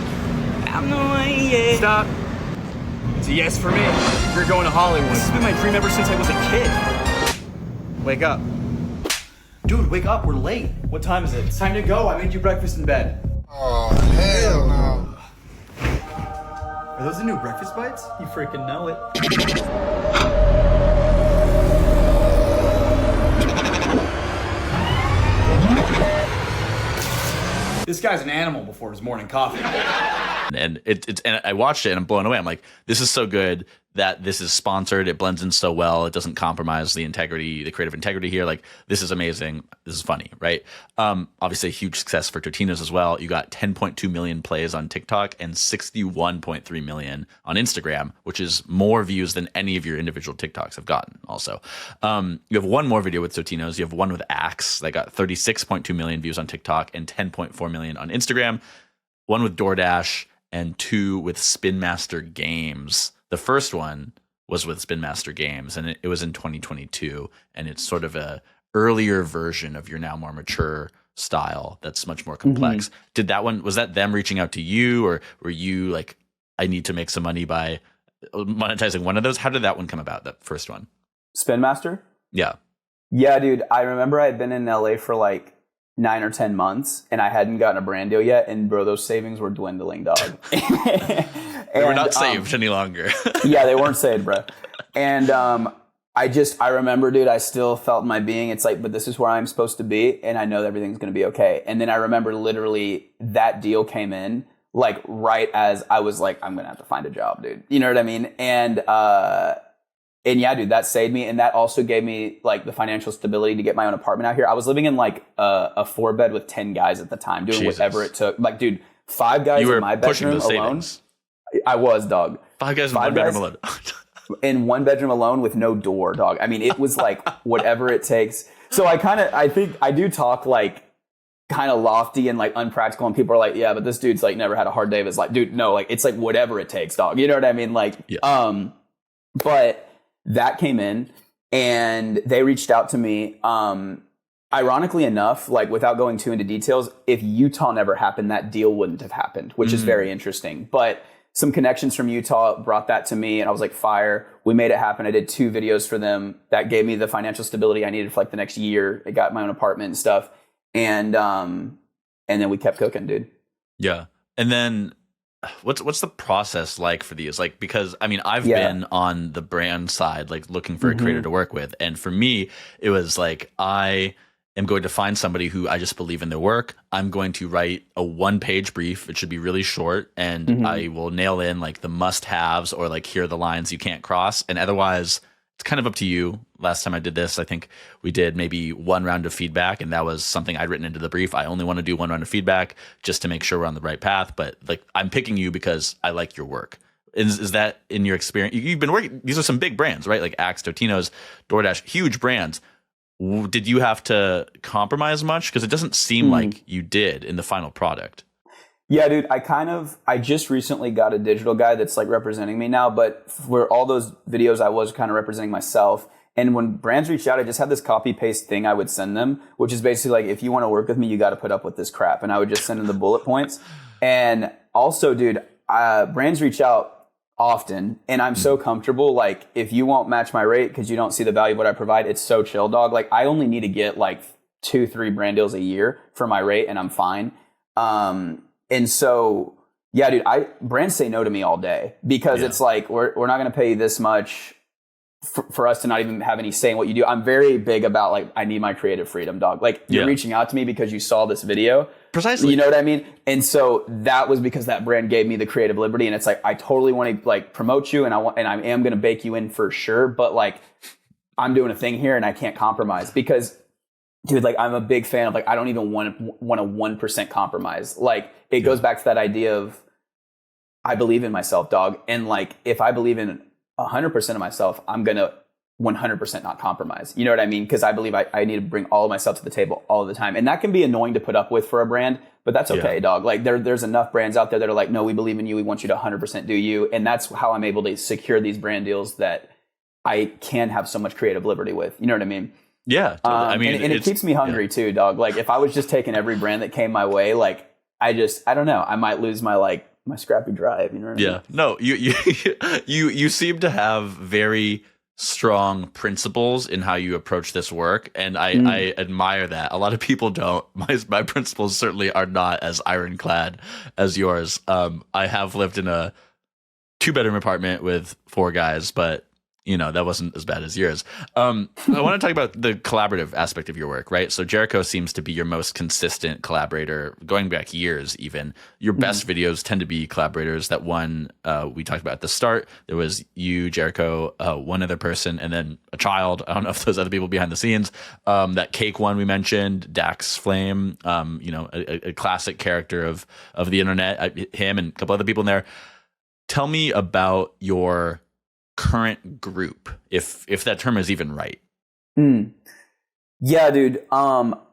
I'm the way, yeah. Stop. It's a yes for me. We're going to Hollywood. This has been my dream ever since I was a kid. Wake up. Dude, wake up. We're late. What time is it? It's time to go. I made you breakfast in bed. Oh, hell no. Are those the new breakfast bites? You freaking know it. This guy's an animal before his morning coffee. And and I watched it and I'm blown away. I'm like, this is so good that this is sponsored. It blends in so well. It doesn't compromise the integrity, the creative integrity here. Like, this is amazing. This is funny, right? Obviously a huge success for Totino's as well. You got 10.2 million plays on TikTok and 61.3 million on Instagram, which is more views than any of your individual TikToks have gotten also. You have one more video with Totino's. You have one with Axe that got 36.2 million views on TikTok and 10.4 million on Instagram. One with DoorDash and 2 with Spin Master Games. The first one was with Spin Master Games, and it was in 2022, and it's sort of a earlier version of your now more mature style that's much more complex. Was that them reaching out to you, or were you like, I need to make some money by monetizing one of those? How did that one come about, that first one? Spin Master? Yeah, dude. I remember I had been in LA for like 9 or 10 months and I hadn't gotten a brand deal yet. And bro, those savings were dwindling, dog. They were not saved any longer. Yeah, they weren't saved, bro. And I remember, dude, I still felt in my being, it's like, but this is where I'm supposed to be. And I know that everything's going to be okay. And then I remember literally that deal came in like right as I was like, I'm going to have to find a job, dude. You know what I mean? And yeah, dude, that saved me. And that also gave me like the financial stability to get my own apartment out here. I was living in like a 4-bed with 10 guys at the time, doing whatever it took. Like, dude, 5 guys in my bedroom alone. I was, dog. 5 guys in 1 bedroom alone. In 1 bedroom alone with no door, dog. I mean, it was like whatever it takes. So I think I do talk like kind of lofty and like unpractical, and people are like, yeah, but this dude's like never had a hard day of his life. Dude, no, like it's like whatever it takes, dog. You know what I mean? Like, but that came in and they reached out to me. Ironically enough, like without going too into details, if Utah never happened, that deal wouldn't have happened, which is very interesting. But some connections from Utah brought that to me, and I was like, fire. We made it happen. I did 2 videos for them that gave me the financial stability I needed for like the next year. I got my own apartment and stuff. And then we kept cooking, dude. Yeah. And then what's the process like for these? Like, because I mean, I've been on the brand side, like looking for a creator to work with. And for me, it was like, I am going to find somebody who I just believe in their work. I'm going to write a 1-page brief. It should be really short, and I will nail in like the must-haves, or like, here are the lines you can't cross. And otherwise, it's kind of up to you. Last time I did this, I think we did maybe 1 round of feedback, and that was something I'd written into the brief. I only want to do 1 round of feedback just to make sure we're on the right path. But like, I'm picking you because I like your work. Is that in your experience? You've been working, these are some big brands, right? Like Axe, Totino's, DoorDash, huge brands. Did you have to compromise much? Because it doesn't seem like you did in the final product. Yeah, dude, I just recently got a digital guy that's like representing me now, but for all those videos, I was kind of representing myself. And when brands reached out, I just had this copy paste thing I would send them, which is basically like, if you want to work with me, you got to put up with this crap. And I would just send them the bullet points. And also, dude, brands reach out often, and I'm so comfortable. Like, if you won't match my rate because you don't see the value of what I provide, it's so chill, dog. Like, I only need to get like 2-3 brand deals a year for my rate, and I'm fine. And so, yeah, dude, brands say no to me all day because it's like, we're not going to pay you this much for us to not even have any say in what you do. I'm very big about like, I need my creative freedom, dog. Like, you're reaching out to me because you saw this video. Precisely. You know what I mean? And so that was because that brand gave me the creative liberty, and it's like, I totally want to like promote you, and I am going to bake you in for sure. But like, I'm doing a thing here, and I can't compromise because, dude, like, I'm a big fan of like, I don't even want a 1% compromise. Like, it goes back to that idea of, I believe in myself, dog. And like, if I believe in 100% of myself, I'm going to 100% not compromise. You know what I mean? Because I believe I need to bring all of myself to the table all the time. And that can be annoying to put up with for a brand, but that's okay, dog. Like, there's enough brands out there that are like, no, we believe in you. We want you to 100% do you. And that's how I'm able to secure these brand deals that I can have so much creative liberty with. You know what I mean? Yeah. Totally. I mean, and it keeps me hungry too, dog. Like, if I was just taking every brand that came my way, like, I don't know, I might lose my scrappy drive. You know what I mean? No, you seem to have very strong principles in how you approach this work, and I admire that. A lot of people don't. My principles certainly are not as ironclad as yours. I have lived in a 2-bedroom apartment with 4 guys, but you know, that wasn't as bad as yours. I want to talk about the collaborative aspect of your work, right? So Jericho seems to be your most consistent collaborator, going back years even. Your best videos tend to be collaborators. That one we talked about at the start, there was you, Jericho, one other person, and then a child. I don't know if those other people behind the scenes. That cake one we mentioned, Dax Flame, you know, a classic character of the internet, him and a couple other people in there. Tell me about your current group, if that term is even right. Yeah, dude.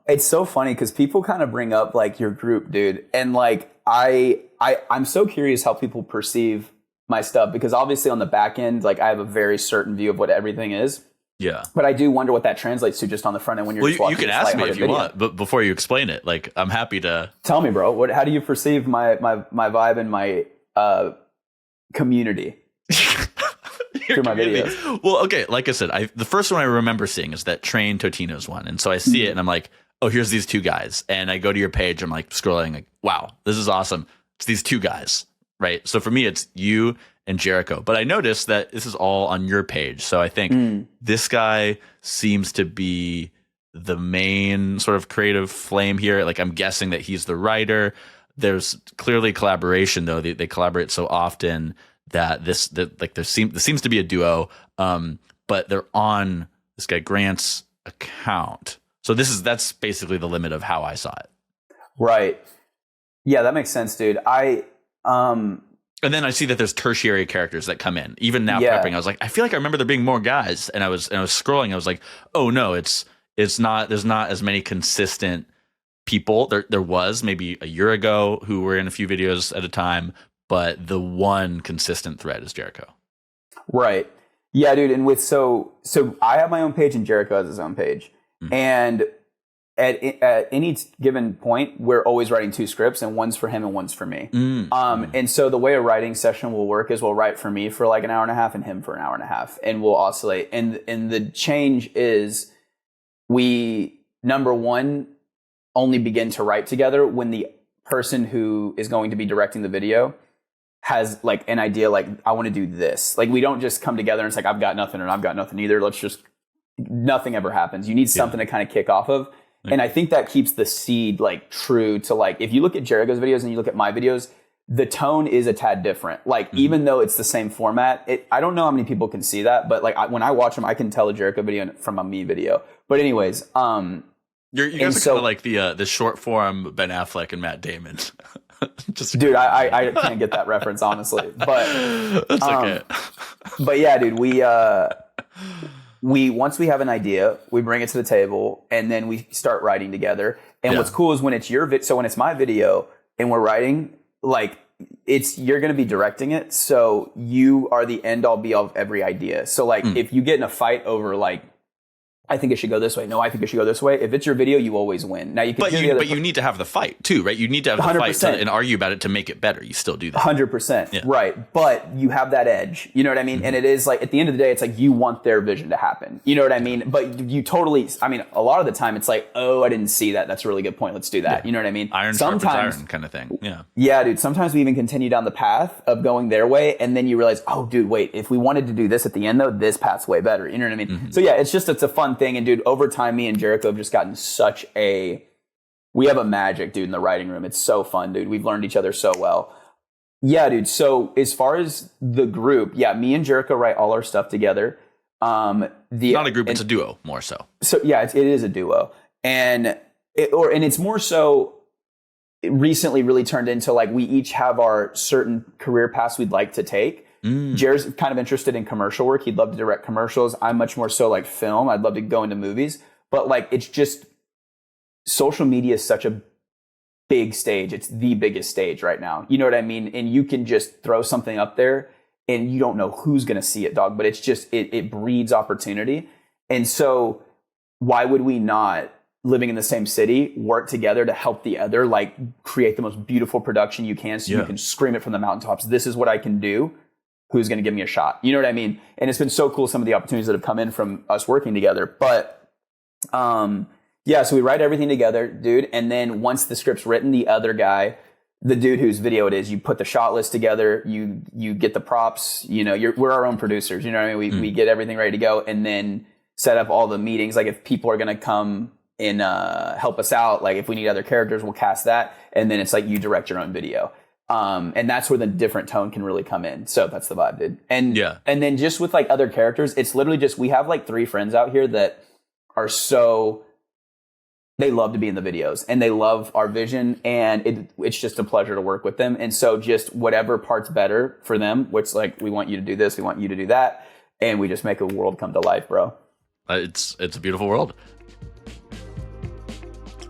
It's so funny because people kind of bring up like your group, dude, and like I'm so curious how people perceive my stuff, because obviously on the back end, like, I have a very certain view of what everything is. Yeah, but I do wonder what that translates to just on the front end when you're. Well, you can ask me if you want, but before you explain it, like, I'm happy to tell me, bro. How do you perceive my vibe and my community? Through my videos. Well, okay, like I said, the first one I remember seeing is that Train Totino's one, and so I see it and I'm like, oh, here's these 2 guys, and I go to your page, I'm like scrolling, like, wow, this is awesome. It's these 2 guys, right? So for me, it's you and Jericho, but I noticed that this is all on your page, so I think this guy seems to be the main sort of creative flame here. Like, I'm guessing that he's the writer. There's clearly collaboration, though. They collaborate so often that there seems to be a duo, but they're on this guy Grant's account. So that's basically the limit of how I saw it. Right. Yeah, that makes sense, dude. And then I see that there's tertiary characters that come in. Even now, prepping, I was like, I feel like I remember there being more guys, and I was scrolling. I was like, oh no, it's not. There's not as many consistent people. There was maybe a year ago who were in a few videos at a time. But the one consistent thread is Jericho. Right. Yeah, dude. And so I have my own page and Jericho has his own page. And at any given point, we're always writing 2 scripts, and one's for him and one's for me. And so the way a writing session will work is we'll write for me for like an hour and a half and him for an hour and a half, and we'll oscillate. And the change is we, number one, only begin to write together when the person who is going to be directing the video has like an idea, like, I want to do this. Like, we don't just come together and it's like, I've got nothing and I've got nothing either. Nothing ever happens. You need something to kind of kick off of. And I think that keeps the seed like true to, like, if you look at Jericho's videos and you look at my videos, the tone is a tad different. Like, even though it's the same format, I don't know how many people can see that, but like when I watch them, I can tell a Jericho video from a me video. But anyways, you guys are kind of like the short form Ben Affleck and Matt Damon. Dude, I can't get that reference, honestly. But that's okay. But yeah, dude, we once we have an idea, we bring it to the table, and then we start writing together. And what's cool is when it's your so when it's my video and we're writing, like, you're going to be directing it, so you are the end all be all of every idea. So like, if you get in a fight over like, I think it should go this way. No, I think it should go this way. If it's your video, you always win. Now you can, but you need to have the fight too, right? You need to have the 100%. fight and argue about it to make it better. You still do that, 100%, right? But you have that edge. You know what I mean? And it is like, at the end of the day, it's like you want their vision to happen. You know what I mean? But you totally. I mean, a lot of the time, it's like, oh, I didn't see that. That's a really good point. Let's do that. You know what I mean? Iron sharpens iron, kind of thing. Yeah, dude. Sometimes we even continue down the path of going their way, and then you realize, oh, dude, wait. If we wanted to do this at the end, though, this path's way better. You know what I mean? So yeah, it's a fun thing, and dude, over time, me and Jericho have just gotten we have a magic, dude, in the writing room. It's so fun, dude. We've learned each other so well. Yeah, dude. So as far as the group, me and Jericho write all our stuff together. Not a group, it's a duo more so. So yeah, it is a duo. And it's more so recently really turned into like, we each have our certain career paths we'd like to take. Jared's kind of interested in commercial work. He'd love to direct commercials. I'm much more so like film. I'd love to go into movies. But like, it's just, social media is such a big stage. It's the biggest stage right now. You know what I mean? And you can just throw something up there and you don't know who's going to see it, dog. But it's just, it breeds opportunity. And so why would we not, living in the same city, work together to help the other, like, create the most beautiful production you can, so you can scream it from the mountaintops. This is what I can do. Who's going to give me a shot? You know what I mean? And it's been so cool, some of the opportunities that have come in from us working together. But so we write everything together, dude. And then once the script's written, the other guy, the dude whose video it is, you put the shot list together, you get the props, you know, we're our own producers. You know what I mean? We get everything ready to go, and then set up all the meetings. Like, if people are going to come and help us out, like if we need other characters, we'll cast that. And then it's like, you direct your own video. And that's where the different tone can really come in. So that's the vibe, dude. And then just with like other characters, it's literally just, we have like 3 friends out here that are they love to be in the videos and they love our vision, and it's just a pleasure to work with them. And so just whatever part's better for them, which, like, we want you to do this, we want you to do that, and we just make a world come to life, bro. It's a beautiful world.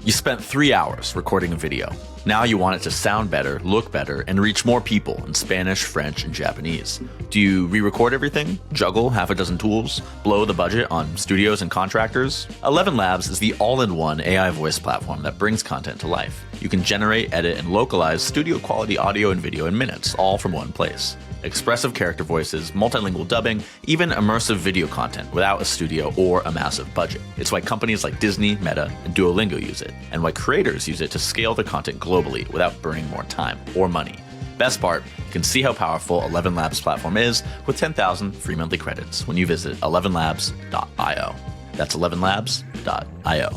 You spent 3 hours recording a video. Now you want it to sound better, look better, and reach more people in Spanish, French, and Japanese. Do you re-record everything, juggle half a dozen tools, blow the budget on studios and contractors? 11 Labs is the all-in-one AI voice platform that brings content to life. You can generate, edit, and localize studio-quality audio and video in minutes, all from one place. Expressive character voices, multilingual dubbing, even immersive video content without a studio or a massive budget. It's why companies like Disney, Meta, and Duolingo use it, and why creators use it to scale their content globally without burning more time or money. Best part, you can see how powerful 11 Labs platform is with 10,000 free monthly credits when you visit 11labs.io. That's 11labs.io.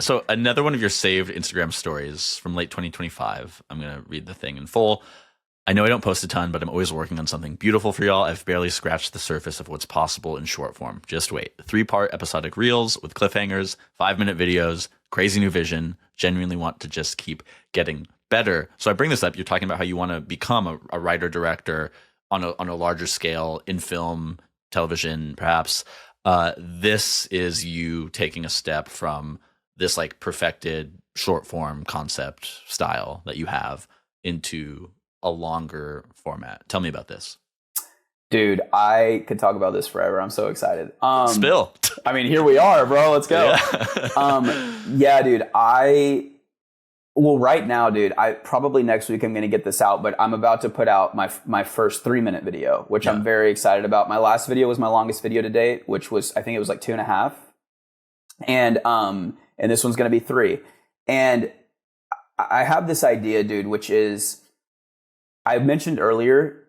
So another one of your saved Instagram stories from late 2025. I'm going to read the thing in full. I know I don't post a ton, but I'm always working on something beautiful for y'all. I've barely scratched the surface of what's possible in short form. Just wait. 3-part episodic reels with cliffhangers, 5-minute videos, crazy new vision. Genuinely want to just keep getting better. So I bring this up. You're talking about how you want to become a writer, director on a larger scale in film, television, perhaps. This is you taking a step from this like perfected short form concept style that you have into a longer format. Tell me about this. Dude, I could talk about this forever. I'm so excited. Spill. I mean, here we are, bro. Let's go. Yeah, dude. Right now, dude, I probably next week I'm going to get this out, but I'm about to put out my first 3-minute video, which I'm very excited about. My last video was my longest video to date, which was, I think it was like 2.5. And this one's going to be 3. And I have this idea, dude, which is, I mentioned earlier,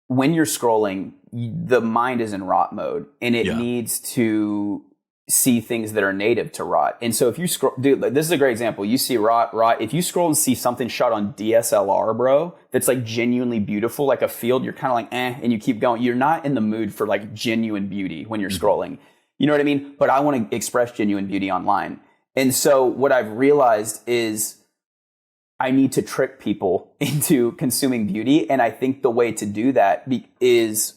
when you're scrolling, the mind is in rot mode and it needs to see things that are native to rot. And so if you scroll, dude, this is a great example. You see rot. If you scroll and see something shot on DSLR, bro, that's like genuinely beautiful, like a field, you're kind of like, and you keep going. You're not in the mood for like genuine beauty when you're scrolling. You know what I mean? But I want to express genuine beauty online. And so what I've realized is I need to trick people into consuming beauty. And I think the way to do that is,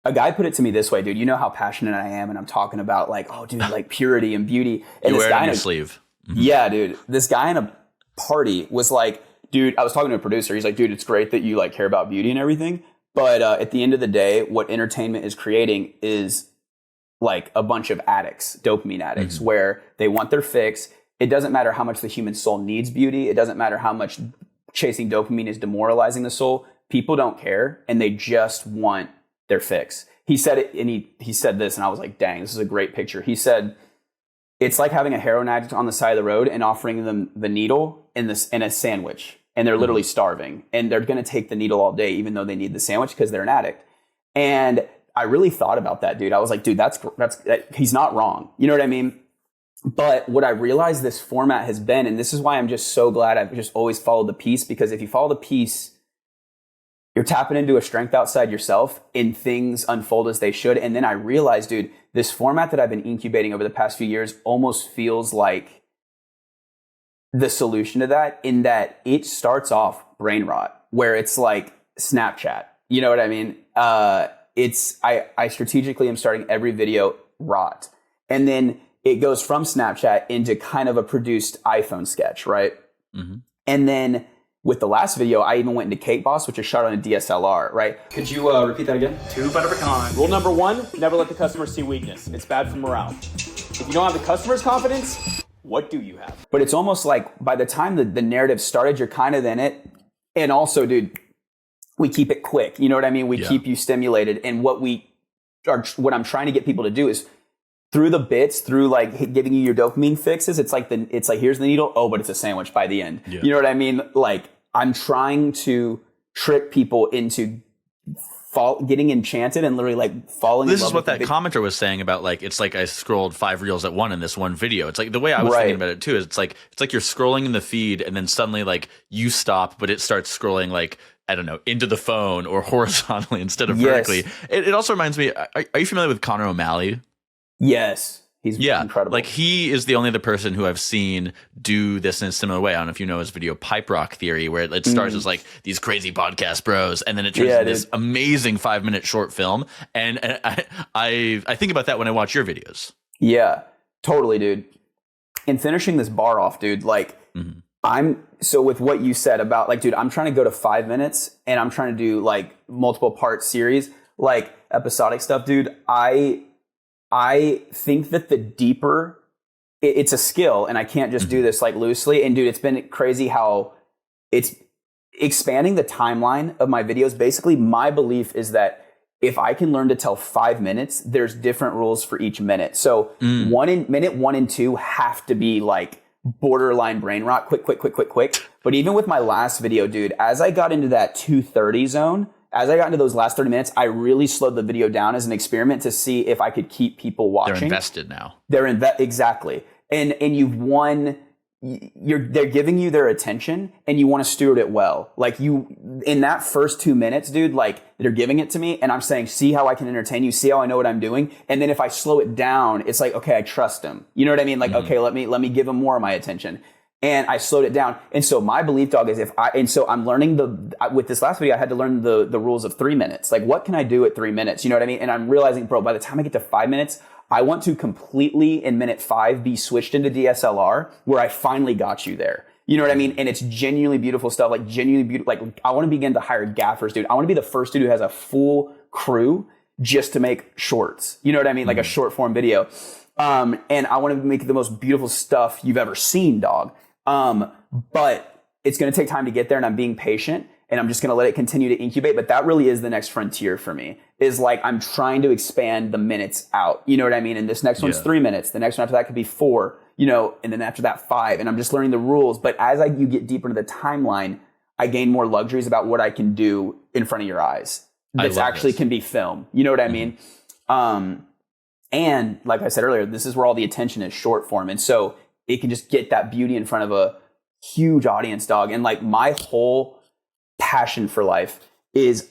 a guy put it to me this way, dude. You know how passionate I am, and I'm talking about like, oh, dude, like purity and beauty. And you this wear it guy on your sleeve. Mm-hmm. Yeah, dude. This guy in a party was like, dude, I was talking to a producer. He's like, dude, it's great that you like care about beauty and everything. But at the end of the day, what entertainment is creating is like a bunch of addicts, dopamine addicts, where they want their fix. It doesn't matter how much the human soul needs beauty. It doesn't matter how much chasing dopamine is demoralizing the soul. People don't care, and they just want their fix. He said it, and he said this, and I was like, dang, this is a great picture. He said, it's like having a heroin addict on the side of the road and offering them the needle and a sandwich, and they're literally starving, and they're going to take the needle all day, even though they need the sandwich because they're an addict. And I really thought about that, dude. I was like, dude, that's he's not wrong. You know what I mean? But what I realized this format has been, and this is why I'm just so glad I've just always followed the piece, because if you follow the piece, you're tapping into a strength outside yourself and things unfold as they should. And then I realized, dude, this format that I've been incubating over the past few years almost feels like the solution to that, in that it starts off brain rot, where it's like Snapchat. You know what I mean? I strategically am starting every video rot. And then it goes from Snapchat into kind of a produced iPhone sketch, right? Mm-hmm. And then with the last video, I even went into Cake Boss, which is shot on a DSLR, right? Could you repeat that again? 2 butter pecan. Rule number 1, never let the customer see weakness. It's bad for morale. If you don't have the customer's confidence, what do you have? But it's almost like by the time the narrative started, you're kind of in it. And also, dude, we keep it quick. You know what I mean? We keep you stimulated. And what I'm trying to get people to do is, through the bits, through like giving you your dopamine fixes, it's like here's the needle. Oh, but it's a sandwich by the end. Yeah. You know what I mean? Like, I'm trying to trick people into getting enchanted and literally like falling in love. This is what that commenter was saying about, like, it's like I scrolled 5 reels at one in this one video. It's like the way I was thinking about it too is it's like you're scrolling in the feed and then suddenly like you stop, but it starts scrolling like, I don't know, into the phone or horizontally instead of vertically. It also reminds me, are you familiar with Connor O'Malley? Yes. He's incredible. Like, he is the only other person who I've seen do this in a similar way. I don't know if you know his video Pipe Rock Theory, where it starts as like these crazy podcast bros, and then it turns into this amazing 5-minute short film. And I think about that when I watch your videos. Yeah, totally, dude. And finishing this bar off, dude, like, so with what you said about like, dude, I'm trying to go to 5 minutes and I'm trying to do like multiple part series, like episodic stuff, dude. I think that the deeper it's a skill, and I can't just do this like loosely. And dude, it's been crazy how it's expanding the timeline of my videos. Basically, my belief is that if I can learn to tell 5 minutes, there's different rules for each minute. So minute 1 and 2 have to be like borderline brain rot, quick. But even with my last video, dude, as I got into that 2:30 zone, as I got into those last 30 minutes, I really slowed the video down as an experiment to see if I could keep people watching. They're invested now. Exactly. And you've won. They're giving you their attention, and you want to steward it well. Like, in that first 2 minutes, dude, like, they're giving it to me, and I'm saying, see how I can entertain you, see how I know what I'm doing. And then if I slow it down, it's like, okay, I trust them. You know what I mean? Like, okay, let me give them more of my attention. And I slowed it down. And so my belief, dog, is so I'm learning with this last video, I had to learn the rules of 3 minutes. Like, what can I do at 3 minutes? You know what I mean? And I'm realizing, bro, by the time I get to 5 minutes, I want to completely in minute 5 be switched into DSLR, where I finally got you there. You know what I mean? And it's genuinely beautiful stuff, like genuinely beautiful. Like, I want to begin to hire gaffers, dude. I want to be the first dude who has a full crew just to make shorts. You know what I mean? Like a short form video. And I want to make the most beautiful stuff you've ever seen, dog. But it's going to take time to get there, and I'm being patient, and I'm just going to let it continue to incubate. But that really is the next frontier for me, is like I'm trying to expand the minutes out. You know what I mean? And this next one's 3 minutes. The next one after that could be 4, you know, and then after that 5. And I'm just learning the rules. But as you get deeper into the timeline, I gain more luxuries about what I can do in front of your eyes. This actually can be film. You know what I mean? And like I said earlier, this is where all the attention is short form. And so it can just get that beauty in front of a huge audience, dog. And like my whole passion for life is,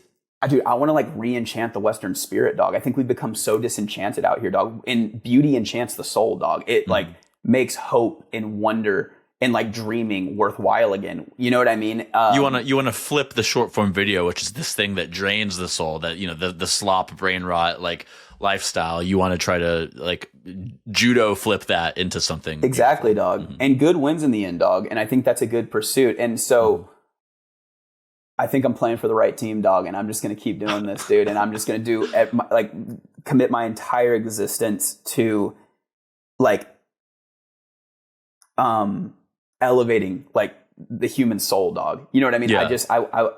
dude, I want to like re-enchant the Western spirit, dog. I think we've become so disenchanted out here, dog. And beauty enchants the soul, dog. It like makes hope and wonder and like dreaming worthwhile again. You know what I mean? You want to flip the short form video, which is this thing that drains the soul, that, you know, the slop, brain rot, like lifestyle. You want to try to like judo flip that into something. Exactly, dog. And good wins in the end, dog. And I think that's a good pursuit. And so I think I'm playing for the right team, dog. And I'm just going to keep doing this, dude. And I'm just going to commit my entire existence to like, elevating like the human soul, dog. You know what I mean? Yeah.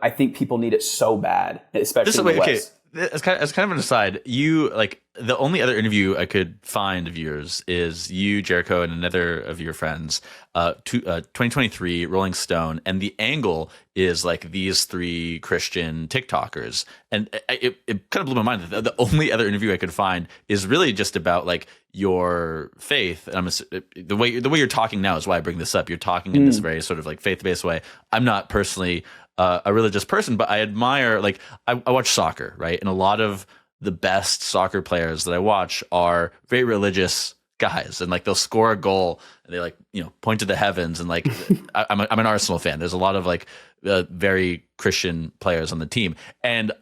I think people need it so bad, especially in the West. As kind of an aside, you like the only other interview I could find of yours is you, Jericho, and another of your friends, 2023 Rolling Stone, and the angle is like these 3 Christian TikTokers, and it kind of blew my mind that the only other interview I could find is really just about like your faith. And the way you're talking now is why I bring this up. You're talking in this very sort of like faith-based way. I'm not personally a religious person, but I admire, like, I watch soccer, right? And a lot of the best soccer players that I watch are very religious guys, and like they'll score a goal and they like, you know, point to the heavens, and like I'm an Arsenal fan. There's a lot of like very Christian players on the team, and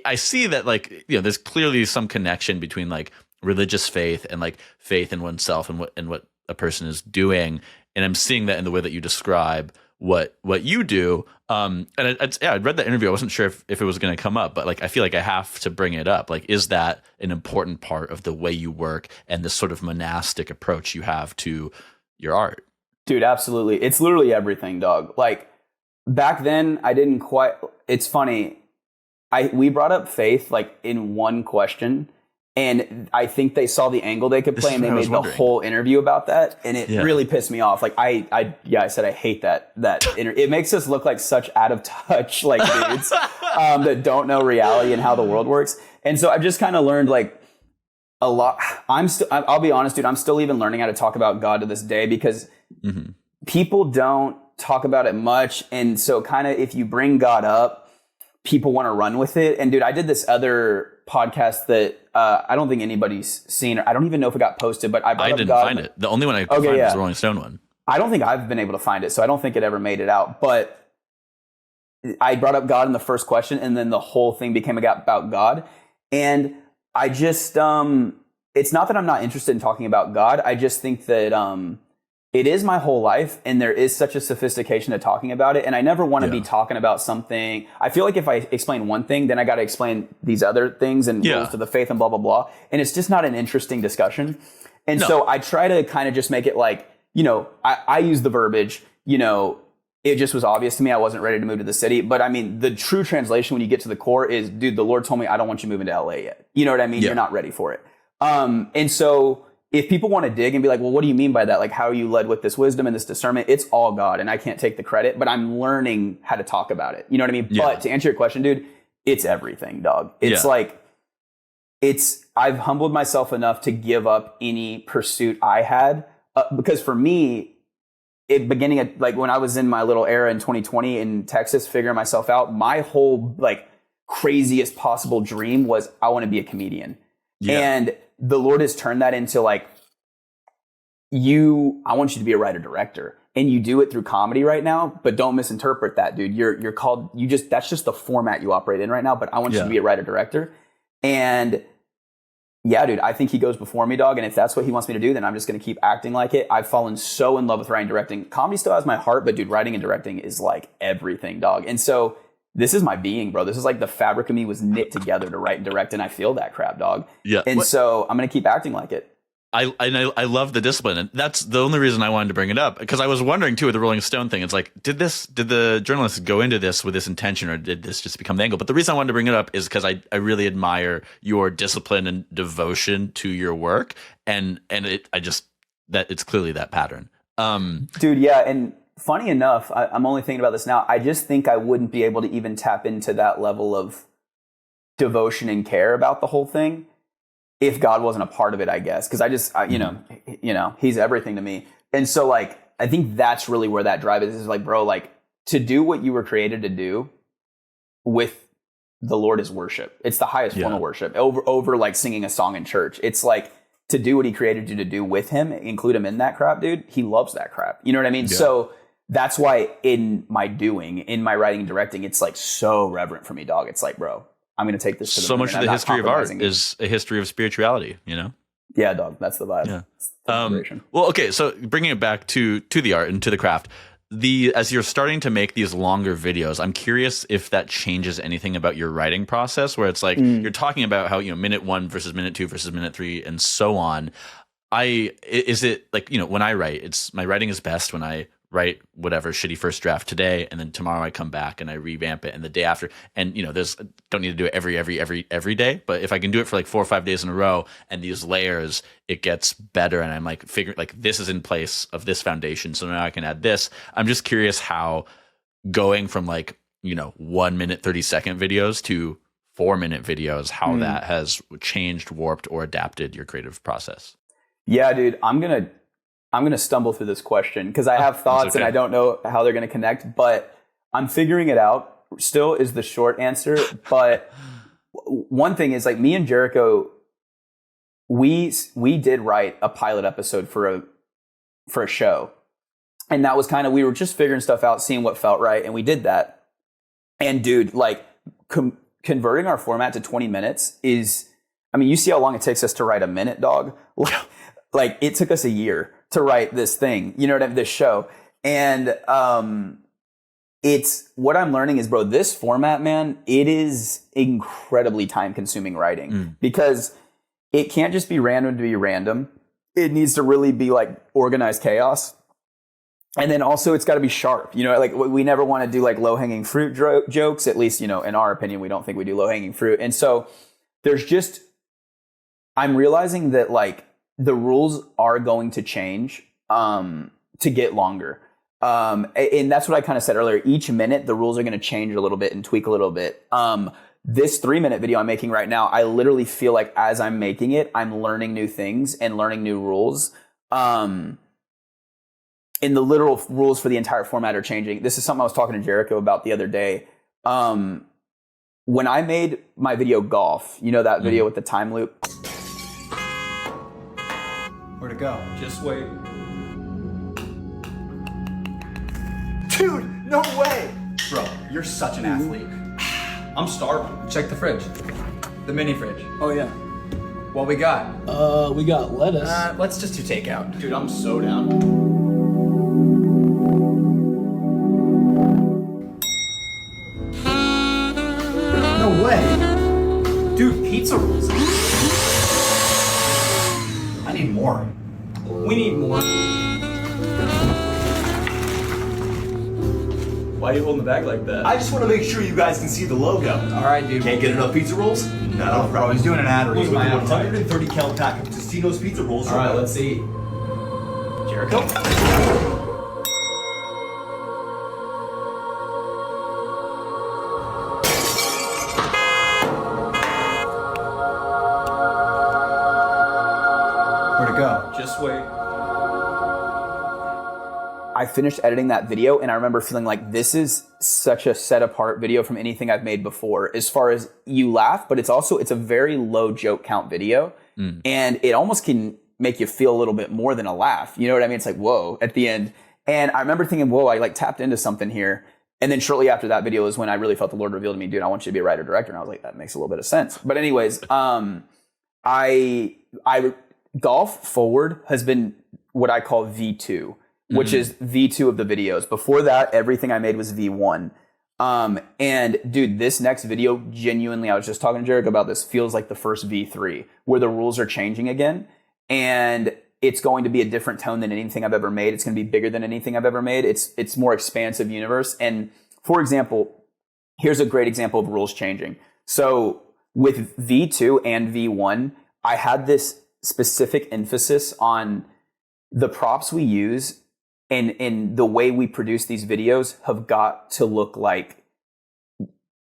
I see that, like, you know, there's clearly some connection between like religious faith and like faith in oneself and what a person is doing, and I'm seeing that in the way that you describe what you do. And I'd read that interview. I wasn't sure if it was going to come up, but like I feel like I have to bring it up. Like, is that an important part of the way you work and this sort of monastic approach you have to your art? Dude, absolutely. It's literally everything, dog. Like back then I didn't quite, it's funny. We brought up faith like in one question, and I think they saw the angle they could play, and they made the whole interview about that, and it really pissed me off. Like I said I hate that it makes us look like such out of touch like dudes that don't know reality and how the world works. And so I've just kind of learned like a lot. I'll be honest, dude, I'm still even learning how to talk about God to this day, because people don't talk about it much. And so kind of if you bring God up, people want to run with it. And dude, I did this other podcast that I don't think anybody's seen, or I don't even know if it got posted, but I didn't find it. The only one I could find was the Rolling Stone one. I don't think I've been able to find it, so I don't think it ever made it out. But I brought up God in the first question, and then the whole thing became about God. And I just, it's not that I'm not interested in talking about God. I just think that it is my whole life, and there is such a sophistication to talking about it. And I never want to be talking about something. I feel like if I explain one thing, then I got to explain these other things and rules to the faith and blah, blah, blah. And it's just not an interesting discussion. And so I try to kind of just make it like, you know, I use the verbiage, you know, it just was obvious to me I wasn't ready to move to the city. But I mean, the true translation when you get to the core is, dude, the Lord told me I don't want you moving to LA yet. You know what I mean? You're not ready for it. And so if people want to dig and be like, well, what do you mean by that? Like, how are you led with this wisdom and this discernment? It's all God, and I can't take the credit, but I'm learning how to talk about it. You know what I mean? But to answer your question, dude, it's everything, dog. It's like, I've humbled myself enough to give up any pursuit I had, because for me, beginning at like when I was in my little era in 2020 in Texas, figuring myself out, my whole like craziest possible dream was I want to be a comedian. And the Lord has turned that into like, I want you to be a writer director, and you do it through comedy right now, but don't misinterpret that, dude. You're called, that's just the format you operate in right now, but I want you to be a writer director. And yeah, dude, I think he goes before me, dog. And if that's what he wants me to do, then I'm just going to keep acting like it. I've fallen so in love with writing and directing. Comedy still has my heart, but dude, writing and directing is like everything, dog. And so this is my being, bro. This is like the fabric of me was knit together to write and direct, and I feel that crap, dog. Yeah. And so I'm going to keep acting like it. I love the discipline, and that's the only reason I wanted to bring it up, because I was wondering too with the Rolling Stone thing. It's like, did the journalists go into this with this intention, or did this just become the angle? But the reason I wanted to bring it up is because I really admire your discipline and devotion to your work, and it's clearly that pattern. Dude, yeah, and funny enough, I'm only thinking about this now. I just think I wouldn't be able to even tap into that level of devotion and care about the whole thing if God wasn't a part of it, I guess. Because he's everything to me. And so, like, I think that's really where that drive is like, bro, like, to do what you were created to do with the Lord is worship. It's the highest form of worship over like singing a song in church. It's like to do what he created you to do with him, include him in that crap, dude. He loves that crap. You know what I mean? Yeah. So that's why in my writing and directing, it's like so reverent for me, dog. It's like, bro, I'm going to take this to the so much of the history of art is a history of spirituality, you know? Yeah, dog. That's the vibe. Yeah. Well, okay. So bringing it back to the art and to the craft, as you're starting to make these longer videos, I'm curious if that changes anything about your writing process, where it's like you're talking about how, minute 1 versus minute 2 versus minute 3 and so on. Is it like, when I write, my writing is best when I write whatever shitty first draft today, and then tomorrow I come back and I revamp it, and the day after, and don't need to do it every day, but if I can do it for like 4 or 5 days in a row, and these layers, it gets better, and I'm like figuring like this is in place of this foundation, so now I can add this. I'm just curious how going from like 1 minute 30-second videos to 4-minute videos, how that has changed, warped, or adapted your creative process. Yeah, dude, I'm gonna stumble through this question because I have thoughts and I don't know how they're gonna connect, but I'm figuring it out. Still is the short answer. But one thing is, like, me and Jericho, we did write a pilot episode for a show, and that was kind of, we were just figuring stuff out, seeing what felt right, and we did that. And dude, like, converting our format to 20 minutes is, I mean, you see how long it takes us to write a minute, dog. Like, it took us a year to write this thing, this show. And it's what I'm learning is, bro, this format, man, it is incredibly time consuming writing because it can't just be random to be random. It needs to really be like organized chaos. And then also it's got to be sharp. Like, we never want to do like low hanging fruit jokes, at least, in our opinion, we don't think we do low hanging fruit. And so I'm realizing that, like, the rules are going to change to get longer. And that's what I kind of said earlier. Each minute, the rules are going to change a little bit and tweak a little bit. This 3-minute video I'm making right now, I literally feel like as I'm making it, I'm learning new things and learning new rules. And the literal rules for the entire format are changing. This is something I was talking to Jericho about the other day. When I made my video Golf, that video with the time loop? Where to go? Just wait. Dude, no way! Bro, you're such an athlete. I'm starving. Check the fridge. The mini fridge. Oh, yeah. What we got? We got lettuce. Let's just do takeout. Dude, I'm so down. No way! Dude, pizza rolls. I need more. We need more. Why are you holding the bag like that? I just want to make sure you guys can see the logo. All right, dude. Can't get enough pizza rolls? No, bro, he's doing an ad read. With a 130 cal pack of Tostino's pizza rolls. All right, let's see. Jericho? Where to go? Just wait. I finished editing that video and I remember feeling like this is such a set apart video from anything I've made before. As far as you laugh, but it's a very low joke count video. And it almost can make you feel a little bit more than a laugh. You know what I mean? It's like, whoa, at the end. And I remember thinking, whoa, I like tapped into something here. And then shortly after that video is when I really felt the Lord reveal to me, dude, I want you to be a writer director. And I was like, that makes a little bit of sense. But anyways, I Golf Forward has been what I call V2. Which is V2 of the videos. Before that, everything I made was V1. And dude, this next video, genuinely, I was just talking to Jarek about this, feels like the first V3, where the rules are changing again. And it's going to be a different tone than anything I've ever made. It's going to be bigger than anything I've ever made. It's more expansive universe. And for example, here's a great example of rules changing. So with V2 and V1, I had this specific emphasis on the props we use and the way we produce these videos have got to look like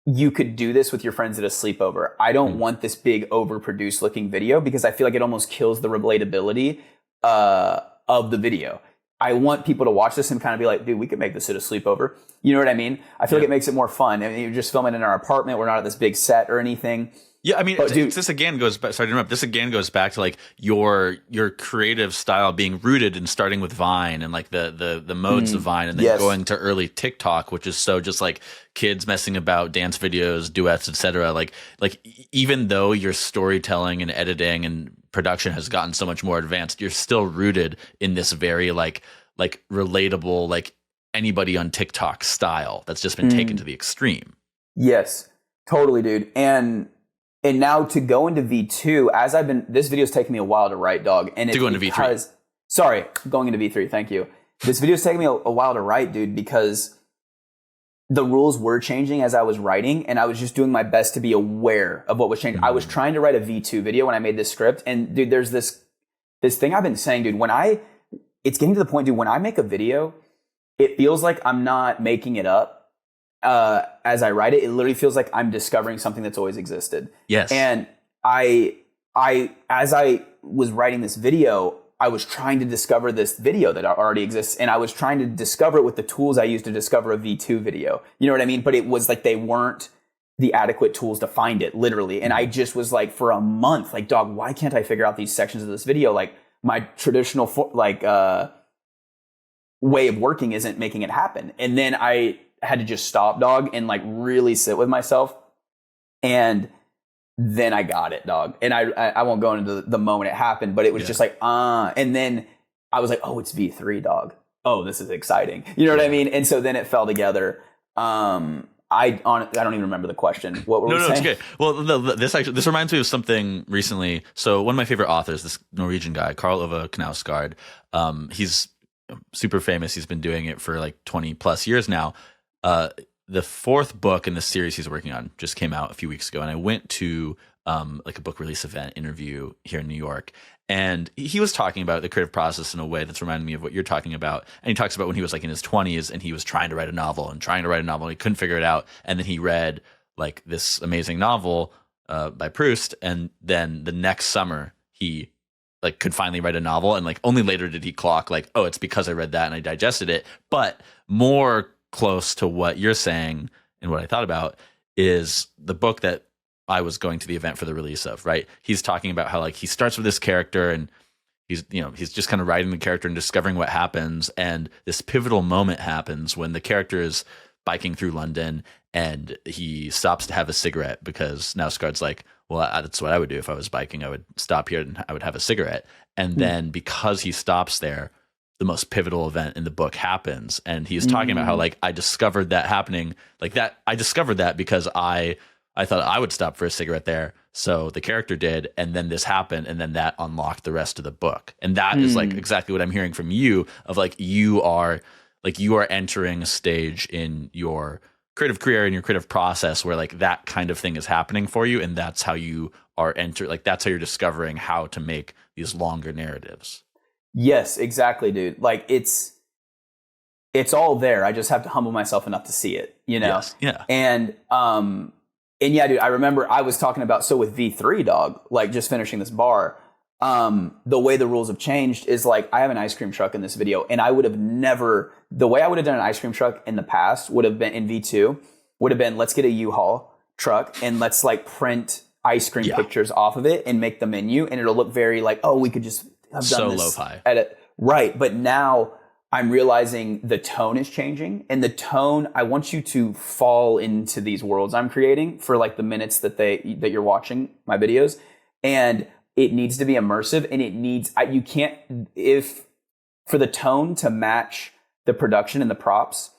you could do this with your friends at a sleepover. I don't want this big overproduced looking video because I feel like it almost kills the relatability of the video. I want people to watch this and kind of be like, dude, we could make this at a sleepover. You know what I mean? I feel like it makes it more fun. I mean, you're just filming in our apartment. We're not at this big set or anything. Yeah, I mean, this again goes back. Sorry to interrupt. This again goes back to like your creative style being rooted in starting with Vine and like the modes of Vine, and then going to early TikTok, which is so just like kids messing about, dance videos, duets, etc. Like even though your storytelling and editing and production has gotten so much more advanced, you're still rooted in this very like relatable, like anybody on TikTok style that's just been taken to the extreme. Yes, totally, dude. And now to go into V2, this video's taken me a while to write, dog. And to go into V3. Sorry, going into V3, thank you. This video's taken me a while to write, dude, because the rules were changing as I was writing, and I was just doing my best to be aware of what was changing. I was trying to write a V2 video when I made this script, and dude, there's this thing I've been saying, dude, it's getting to the point, dude, when I make a video, it feels like I'm not making it up. As I write it, it literally feels like I'm discovering something that's always existed. Yes. And as I was writing this video, I was trying to discover this video that already exists, and I was trying to discover it with the tools I used to discover a V2 video. You know what I mean? But it was like they weren't the adequate tools to find it, literally. And I just was like, for a month, like, dog, why can't I figure out these sections of this video? Like, my traditional way of working isn't making it happen. And then I had to just stop, dog, and like really sit with myself. And then I got it, dog. And I won't go into the moment it happened, but it was just like, and then I was like, oh, it's V3, dog. Oh, this is exciting. You know what I mean? And so then it fell together. I don't even remember the question. What were we saying? No, it's good. Well, this reminds me of something recently. So one of my favorite authors, this Norwegian guy, Karl Ove Knausgaard, he's super famous. He's been doing it for like 20 plus years now. The fourth book in the series he's working on just came out a few weeks ago, and I went to like a book release event interview here in New York, and he was talking about the creative process in a way that's reminding me of what you're talking about. And he talks about when he was like in his 20s and he was trying to write a novel and he couldn't figure it out, and then he read like this amazing novel by Proust, and then the next summer he like could finally write a novel, and like only later did he clock like, oh, it's because I read that and I digested it. But more close to what you're saying and what I thought about is the book that I was going to the event for the release of, right? He's talking about how like he starts with this character and he's just kind of writing the character and discovering what happens. And this pivotal moment happens when the character is biking through London and he stops to have a cigarette because Knausgaard's like, well, that's what I would do if I was biking. I would stop here and I would have a cigarette. And then because he stops there, the most pivotal event in the book happens. And he's talking about how like I discovered that happening like that. I discovered that because I thought I would stop for a cigarette there. So the character did. And then this happened. And then that unlocked the rest of the book. And that is like exactly what I'm hearing from you of like, you are entering a stage in your creative career and your creative process where like that kind of thing is happening for you. And that's how you are that's how you're discovering how to make these longer narratives. Yes, exactly, dude. Like it's all there. I just have to humble myself enough to see it, you know? Yes. Yeah. And yeah, dude, I remember I was talking about, so with V3, dog, like just finishing this bar, the way the rules have changed is like, I have an ice cream truck in this video, and I would have never, the way I would have done an ice cream truck in the past would have been in V2 would have been, let's get a U-Haul truck and let's like print ice cream pictures off of it and make the menu, and it'll look very like, oh, we could just have done this lo-fi. Edit. Right. But now I'm realizing the tone is changing, and the tone, I want you to fall into these worlds I'm creating for like the minutes that you're watching my videos, and it needs to be immersive, and it needs, you can't, if for the tone to match the production and the props,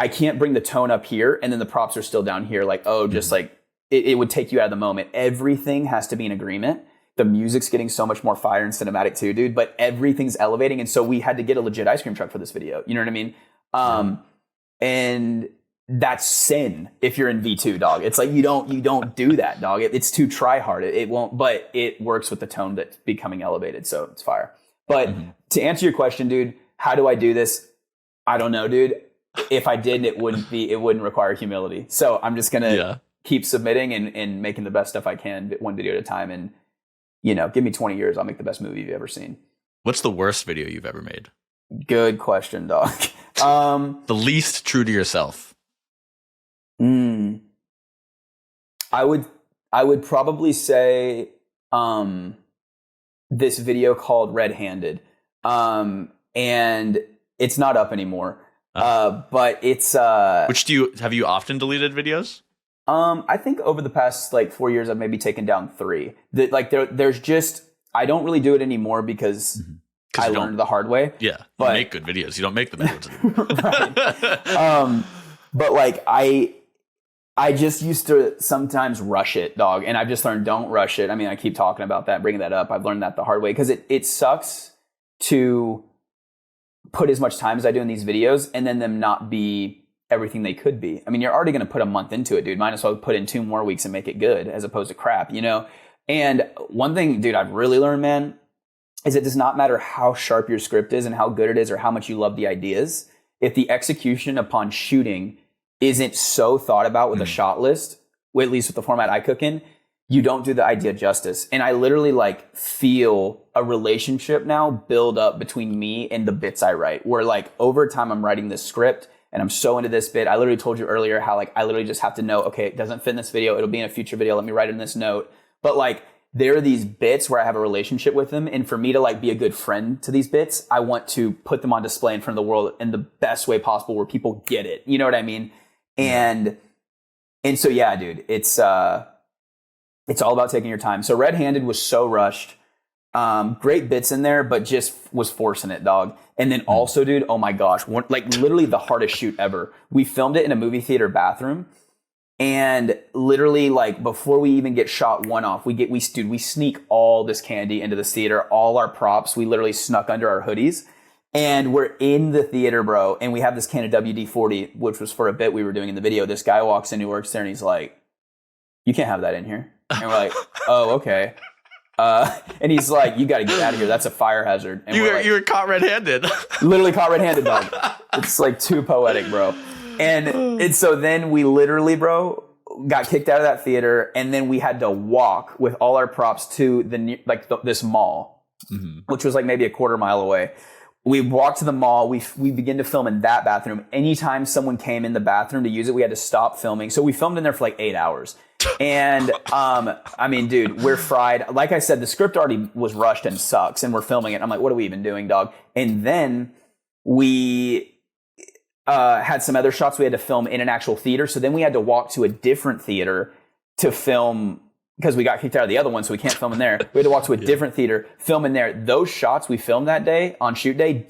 I can't bring the tone up here and then the props are still down here. Like, just like it would take you out of the moment. Everything has to be in agreement. The music's getting so much more fire and cinematic too, dude, but everything's elevating. And so we had to get a legit ice cream truck for this video. You know what I mean? And that's sin if you're in V2, dog. It's like, you don't do that, dog. It's too try hard. It won't, but it works with the tone that's becoming elevated. So it's fire. But to answer your question, dude, how do I do this? I don't know, dude. If I did, it wouldn't require humility. So I'm just going to keep submitting and making the best stuff I can, one video at a time. And, give me 20 years. I'll make the best movie you've ever seen. What's the worst video you've ever made? Good question, dog. The least true to yourself. I would probably say this video called Red-Handed. And it's not up anymore. But it's have you often deleted videos? I think over the past 4 years I've maybe taken down 3. There's just, I don't really do it anymore because I learned the hard way. Yeah. But you make good videos. You don't make the bad ones anymore. But I just used to sometimes rush it, dog. And I've just learned, don't rush it. I mean, I keep talking about that, bringing that up. I've learned that the hard way because it sucks to put as much time as I do in these videos and then them not be everything they could be. I mean, you're already going to put a month into it, dude. Might as well put in 2 more weeks and make it good as opposed to crap, And one thing, dude, I've really learned, man, is it does not matter how sharp your script is and how good it is or how much you love the ideas. If the execution upon shooting isn't so thought about with a shot list, at least with the format I cook in, you don't do the idea justice. And I literally feel a relationship now build up between me and the bits I write, where over time I'm writing this script and I'm so into this bit. I literally told you earlier how I literally just have to know, okay, it doesn't fit in this video. It'll be in a future video. Let me write it in this note. But there are these bits where I have a relationship with them. And for me to be a good friend to these bits, I want to put them on display in front of the world in the best way possible where people get it. You know what I mean? And so, yeah, dude, it's all about taking your time. So Red-Handed was so rushed. Great bits in there, but just was forcing it, dog. And then also, dude, oh my gosh, literally the hardest shoot ever. We filmed it in a movie theater bathroom. And literally, before we even get shot one off, we sneak all this candy into the theater, all our props. We literally snuck under our hoodies. And we're in the theater, bro. And we have this can of WD-40, which was for a bit we were doing in the video. This guy walks in who works there and he's like, you can't have that in here. And we're like, oh, okay. And he's like, you got to get out of here. That's a fire hazard. And you were caught red-handed. Literally caught red-handed, dog. It's too poetic, bro. And so then we literally, bro, got kicked out of that theater. And then we had to walk with all our props to this mall, which was maybe a quarter mile away. We walked to the mall. We began to film in that bathroom. Anytime someone came in the bathroom to use it, we had to stop filming. So we filmed in there for 8 hours. And, I mean, dude, we're fried. Like I said, the script already was rushed and sucks and we're filming it. I'm like, what are we even doing, dog? And then we, had some other shots we had to film in an actual theater. So then we had to walk to a different theater to film because we got kicked out of the other one. So we can't film in there. We had to walk to a different theater, film in there. Those shots we filmed that day on shoot day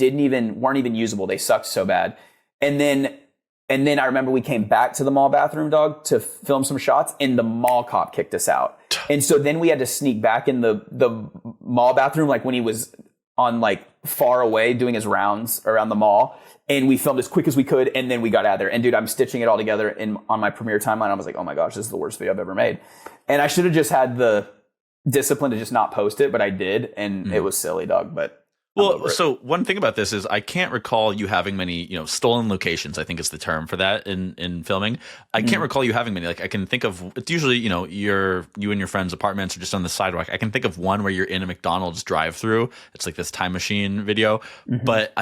weren't even usable. They sucked so bad. And then I remember we came back to the mall bathroom, dog, to film some shots, and the mall cop kicked us out. And so then we had to sneak back in the mall bathroom, when he was on far away doing his rounds around the mall. And we filmed as quick as we could, and then we got out of there. And dude, I'm stitching it all together on my Premiere timeline. I was like, oh my gosh, this is the worst video I've ever made. And I should have just had the discipline to just not post it, but I did, and it was silly, dog. But well, so one thing about this is I can't recall you having many, stolen locations, I think is the term for that in filming. I can't recall you having many. I can think of, it's usually, you and your friends' apartments are just on the sidewalk. I can think of one where you're in a McDonald's drive-through. It's this time machine video. But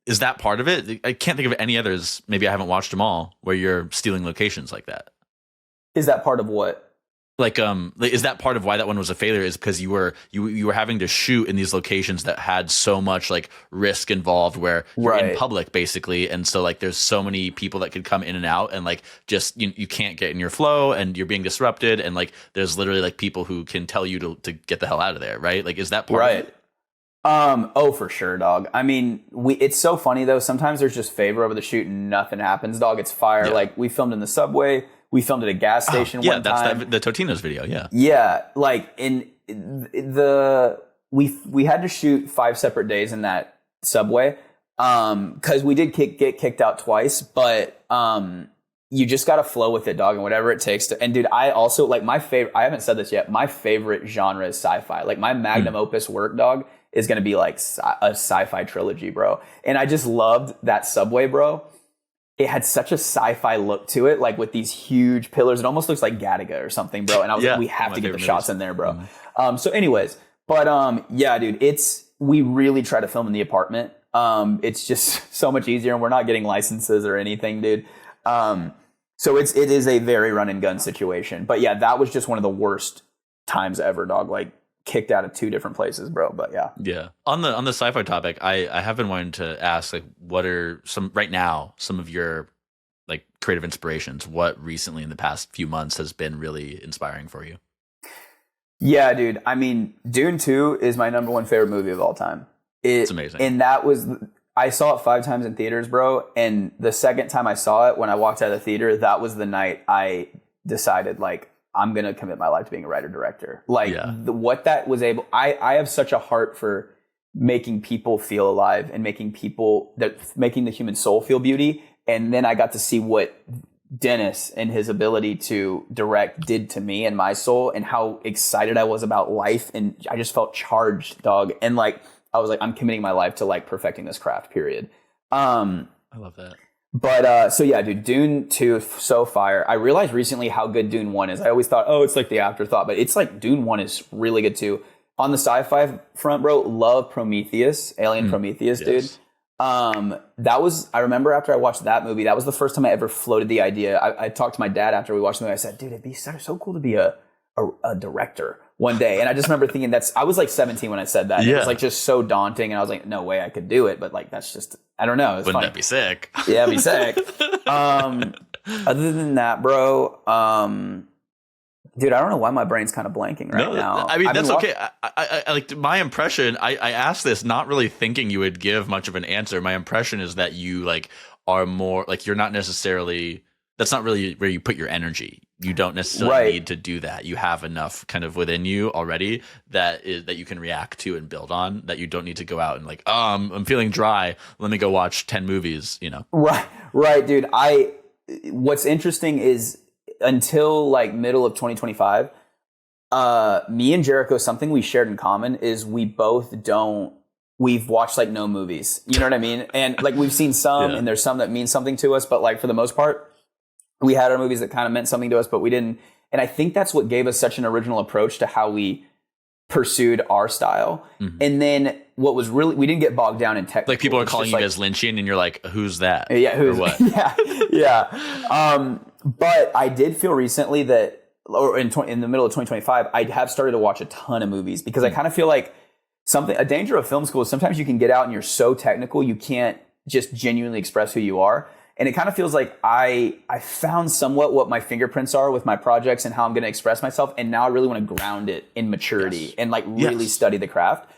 is that part of it? I can't think of any others. Maybe I haven't watched them all where you're stealing locations like that. Is that part of what? Is that part of why that one was a failure? Is because you were having to shoot in these locations that had so much risk involved, where you're in public basically, and so there's so many people that could come in and out, and just you can't get in your flow, and you're being disrupted, and there's literally people who can tell you to get the hell out of there, right? Is that part of it? Oh, for sure, dog. I mean, it's so funny though. Sometimes there's just favor over the shoot and nothing happens, dog. It's fire. Yeah. Like we filmed in the subway. We filmed at a gas station one time. That's the Totino's video. Yeah. Yeah. Like we had to shoot 5 separate days in that subway. Cause we did get kicked out twice, but, you just got to flow with it, dog, and whatever it takes to. And dude, I also like my favorite. I haven't said this yet. My favorite genre is sci-fi. Like my magnum opus work, dog, is going to be like a sci-fi trilogy, bro. And I just loved that subway, bro. It had such a sci-fi look to it, like with these huge pillars. It almost looks like Gattaca or something, bro. And I was like, we have to get the shots in there, bro. So anyways, but yeah, dude, we really try to film in the apartment. It's just so much easier, and we're not getting licenses or anything, dude. So it is a very run and gun situation. But yeah, that was just one of the worst times ever, dog. Like kicked out of 2 different places, bro. But yeah. Yeah. On the sci-fi topic, I have been wanting to ask, like, what are some of your like creative inspirations? What recently in the past few months has been really inspiring for you? Yeah, dude. I mean, Dune 2 is my number 1 favorite movie of all time. It's amazing. And I saw it 5 times in theaters, bro. And the second time I saw it, when I walked out of the theater, that was the night I decided, like, I'm going to commit my life to being a writer-director. Like, what that was able... I have such a heart for making people feel alive and making the human soul feel beauty. And then I got to see what Dennis and his ability to direct did to me and my soul, and how excited I was about life. And I just felt charged, dog. And, like... I was like, I'm committing my life to like perfecting this craft, period. I love that. But so yeah, dude, Dune 2, so fire. I realized recently how good Dune 1 is. I always thought, it's like the afterthought, but it's like Dune 1 is really good too. On the sci-fi front, bro, love Prometheus, Alien Prometheus, dude. I remember after I watched that movie, that was the first time I ever floated the idea. I talked to my dad after we watched the movie. I said, dude, it'd be so cool to be a director one day. And I just remember thinking I was like 17 when I said that. Yeah. It was like just so daunting. And I was like, no way I could do it. But like, that's just, I don't know. Wouldn't that be sick? Yeah, it'd be sick. Other than that, bro, dude, I don't know why my brain's kind of blanking right now. I mean, that's okay. I like my impression. I asked this not really thinking you would give much of an answer. My impression is that you like are more like, you're not necessarily, that's not really where you put your energy. You don't necessarily need to do that. You have enough kind of within you already that you can react to and build on, that you don't need to go out and like, I'm feeling dry. Let me go watch 10 movies, you know? Right, dude. What's interesting is until like middle of 2025, me and Jericho, something we shared in common is we've watched like no movies. You know what I mean? And like we've seen some and there's some that mean something to us, but like for the most part, we had our movies that kind of meant something to us, but we didn't. And I think that's what gave us such an original approach to how we pursued our style. Mm-hmm. And then what was really, we didn't get bogged down in tech. Like people are calling you guys Lynchian and you're like, who's that? Yeah. Who's what? Yeah. But I did feel recently that, or in the middle of 2025, I have started to watch a ton of movies because I kind of feel like a danger of film school is sometimes you can get out and you're so technical, you can't just genuinely express who you are. And it kind of feels like I found somewhat what my fingerprints are with my projects and how I'm going to express myself. And now I really want to ground it in maturity and like really study the craft.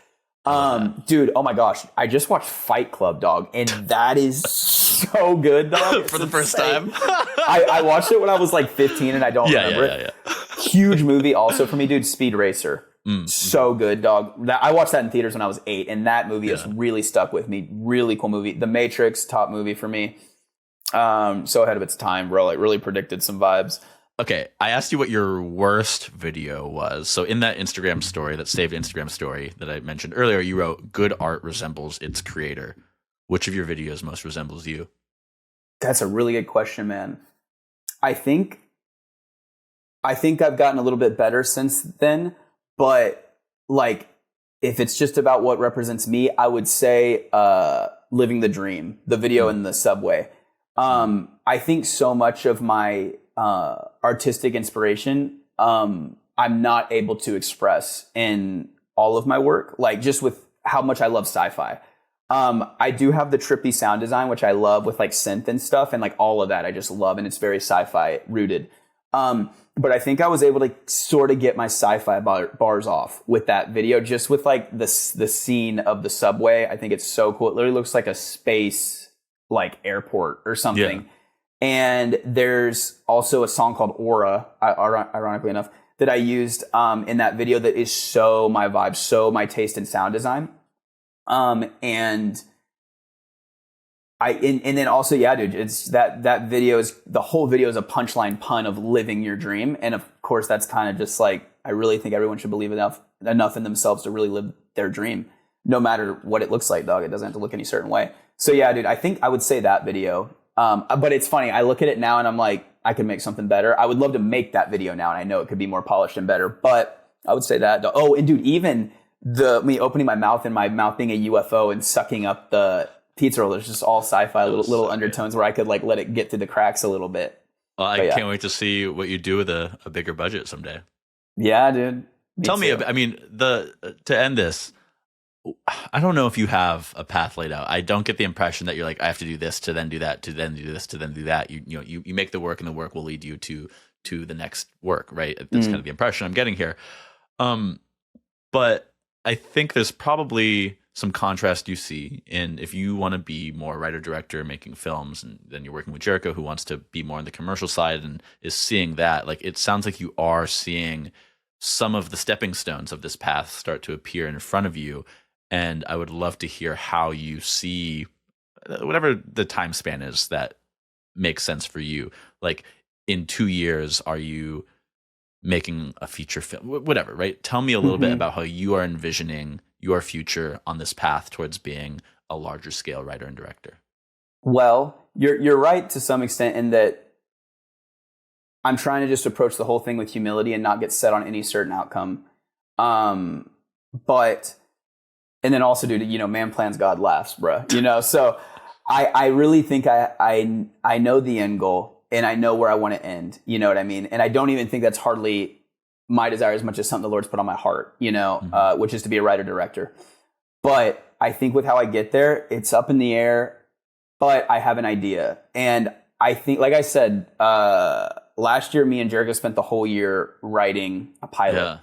Dude, oh my gosh. I just watched Fight Club, dog. And that is so good, dog. For the first time. I watched it when I was like 15 and I don't remember it. Huge movie also for me, dude. Speed Racer. So good, dog. I watched that in theaters when I was 8. And that movie has really stuck with me. Really cool movie. The Matrix, top movie for me. So ahead of its time, bro. Like really predicted some vibes. Okay, I asked you what your worst video was. So in that Instagram story, that saved Instagram story that I mentioned earlier, you wrote, "Good art resembles its creator." Which of your videos most resembles you? That's a really good question, man. I think I've gotten a little bit better since then, but like if it's just about what represents me, I would say Living the Dream, the video in the subway. I think so much of my artistic inspiration, I'm not able to express in all of my work, like just with how much I love sci-fi. I do have the trippy sound design, which I love with like synth and stuff, and like all of that I just love, and it's very sci-fi rooted. But I think I was able to sort of get my sci-fi bars off with that video, just with like the scene of the subway. I think it's so cool. It literally looks like a space like airport or something. Yeah. And there's also a song called Aura, ironically enough, that I used in that video that is so my vibe, so my taste in sound design. And then also, yeah, dude, it's that video is, the whole video is a punchline pun of living your dream. And of course, that's kind of just like, I really think everyone should believe enough in themselves to really live their dream, no matter what it looks like, dog. It doesn't have to look any certain way. So yeah, dude, I think I would say that video. But it's funny. I look at it now and I'm like, I could make something better. I would love to make that video now. And I know it could be more polished and better, but I would say that. Oh, and dude, even me opening my mouth and my mouth being a UFO and sucking up the pizza roll, there's just all sci-fi little undertones where I could like let it get through the cracks a little bit. Well, I can't wait to see what you do with a bigger budget someday. Yeah, dude. Tell me, I mean, to end this, I don't know if you have a path laid out. I don't get the impression that you're like, I have to do this to then do that, to then do this, to then do that. You make the work, and the work will lead you to the next work, right? That's kind of the impression I'm getting here. But I think there's probably some contrast you see in, if you want to be more writer director making films, and then you're working with Jericho, who wants to be more on the commercial side and is seeing that. Like, it sounds like you are seeing some of the stepping stones of this path start to appear in front of you. And I would love to hear how you see whatever the time span is that makes sense for you. Like, in 2 years, are you making a feature film? Whatever, right? Tell me a little bit about how you are envisioning your future on this path towards being a larger scale writer and director. Well, you're right to some extent in that I'm trying to just approach the whole thing with humility and not get set on any certain outcome. And then also, dude, man plans, God laughs, bro. So I really think I know the end goal and I know where I want to end. You know what I mean? And I don't even think that's hardly my desire as much as something the Lord's put on my heart, which is to be a writer director. But I think with how I get there, it's up in the air, but I have an idea. And I think, like I said, last year, me and Jericho spent the whole year writing a pilot. Yeah.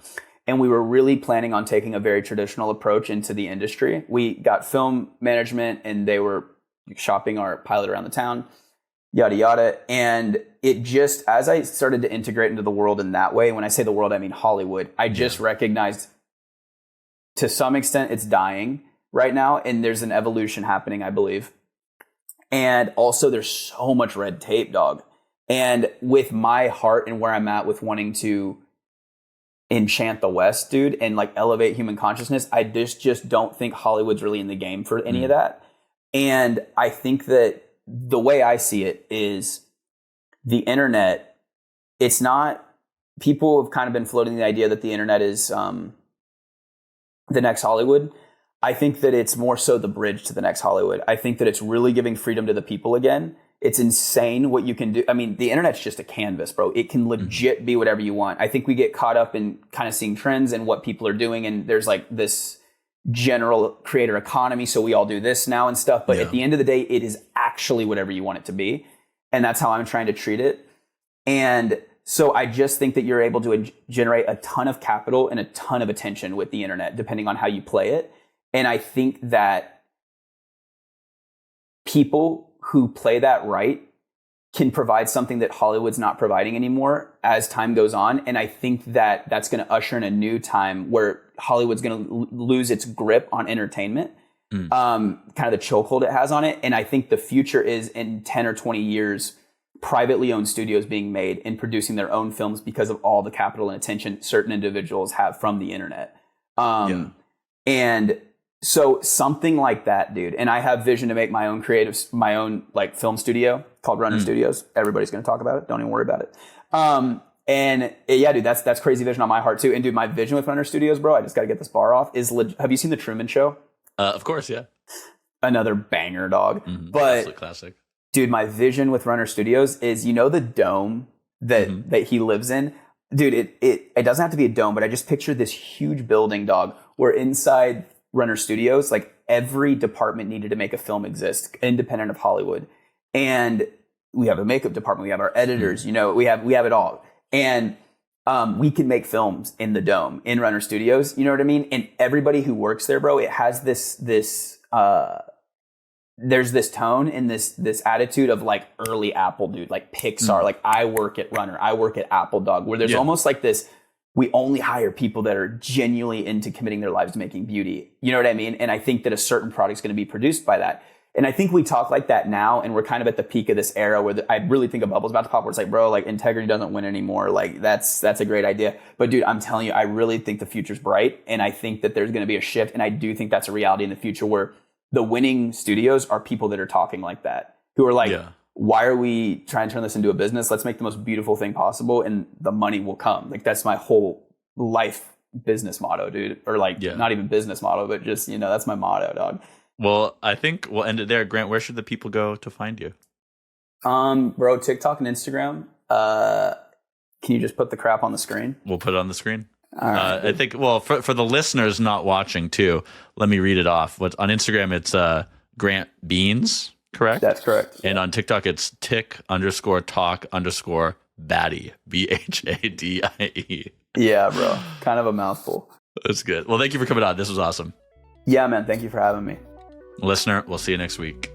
And we were really planning on taking a very traditional approach into the industry. We got film management and they were shopping our pilot around the town, yada, yada. And it just, as I started to integrate into the world in that way, when I say the world, I mean Hollywood, I just recognized to some extent it's dying right now. And there's an evolution happening, I believe. And also there's so much red tape, dog. And with my heart and where I'm at with wanting to enchant the West, dude, and like elevate human consciousness, I just don't think Hollywood's really in the game for any of that. And I think that the way I see it is the internet, it's not, people have kind of been floating the idea that the internet is the next Hollywood. I think that it's more so the bridge to the next Hollywood. I think that it's really giving freedom to the people again. It's insane what you can do. I mean, the internet's just a canvas, bro. It can legit be whatever you want. I think we get caught up in kind of seeing trends and what people are doing. And there's like this general creator economy. So we all do this now and stuff. But at the end of the day, it is actually whatever you want it to be. And that's how I'm trying to treat it. And so I just think that you're able to generate a ton of capital and a ton of attention with the internet, depending on how you play it. And I think that people who play that right can provide something that Hollywood's not providing anymore as time goes on. And I think that that's going to usher in a new time where Hollywood's going to lose its grip on entertainment, kind of the chokehold it has on it. And I think the future is in 10 or 20 years, privately owned studios being made and producing their own films because of all the capital and attention certain individuals have from the internet. And so something like that, dude. And I have vision to make my own like film studio called Runner Studios. Everybody's going to talk about it. Don't even worry about it. Yeah, dude, that's crazy vision on my heart too. And dude, my vision with Runner Studios, bro, I just got to get this bar off, is have you seen The Truman Show? Of course, yeah. Another banger, dog. But absolute classic. Dude, my vision with Runner Studios is, the dome that he lives in? Dude, it doesn't have to be a dome, but I just picture this huge building, dog, where inside Runner Studios, like every department needed to make a film exist, independent of Hollywood. And we have a makeup department, we have our editors, we have it all. And we can make films in the Dome, in Runner Studios. You know what I mean? And everybody who works there, bro, it has this there's this tone and this attitude of like early Apple, dude, like Pixar. Like I work at Runner, I work at Apple Dog, where there's almost like this, we only hire people that are genuinely into committing their lives to making beauty. You know what I mean? And I think that a certain product's going to be produced by that. And I think we talk like that now, and we're kind of at the peak of this era where I really think a bubble's about to pop, where it's like, bro, like integrity doesn't win anymore. Like that's a great idea. But dude, I'm telling you, I really think the future's bright, and I think that there's going to be a shift. And I do think that's a reality in the future where the winning studios are people that are talking like that, who are like, why are we trying to turn this into a business? Let's make the most beautiful thing possible, and the money will come. Like that's my whole life business motto, dude. Or like not even business motto, but just, you know, that's my motto, dog. Well, I think we'll end it there. Grant, where should the people go to find you? Bro, TikTok and Instagram. Can you just put the crap on the screen? We'll put it on the screen. All right. I think, well, for the listeners not watching too, let me read it off. On Instagram, it's Grant Beans, correct? That's correct. And on TikTok, it's tick_talk_baddie, BHADIE. Yeah, bro. Kind of a mouthful. That's good. Well, thank you for coming on. This was awesome. Yeah, man. Thank you for having me. Listener, we'll see you next week.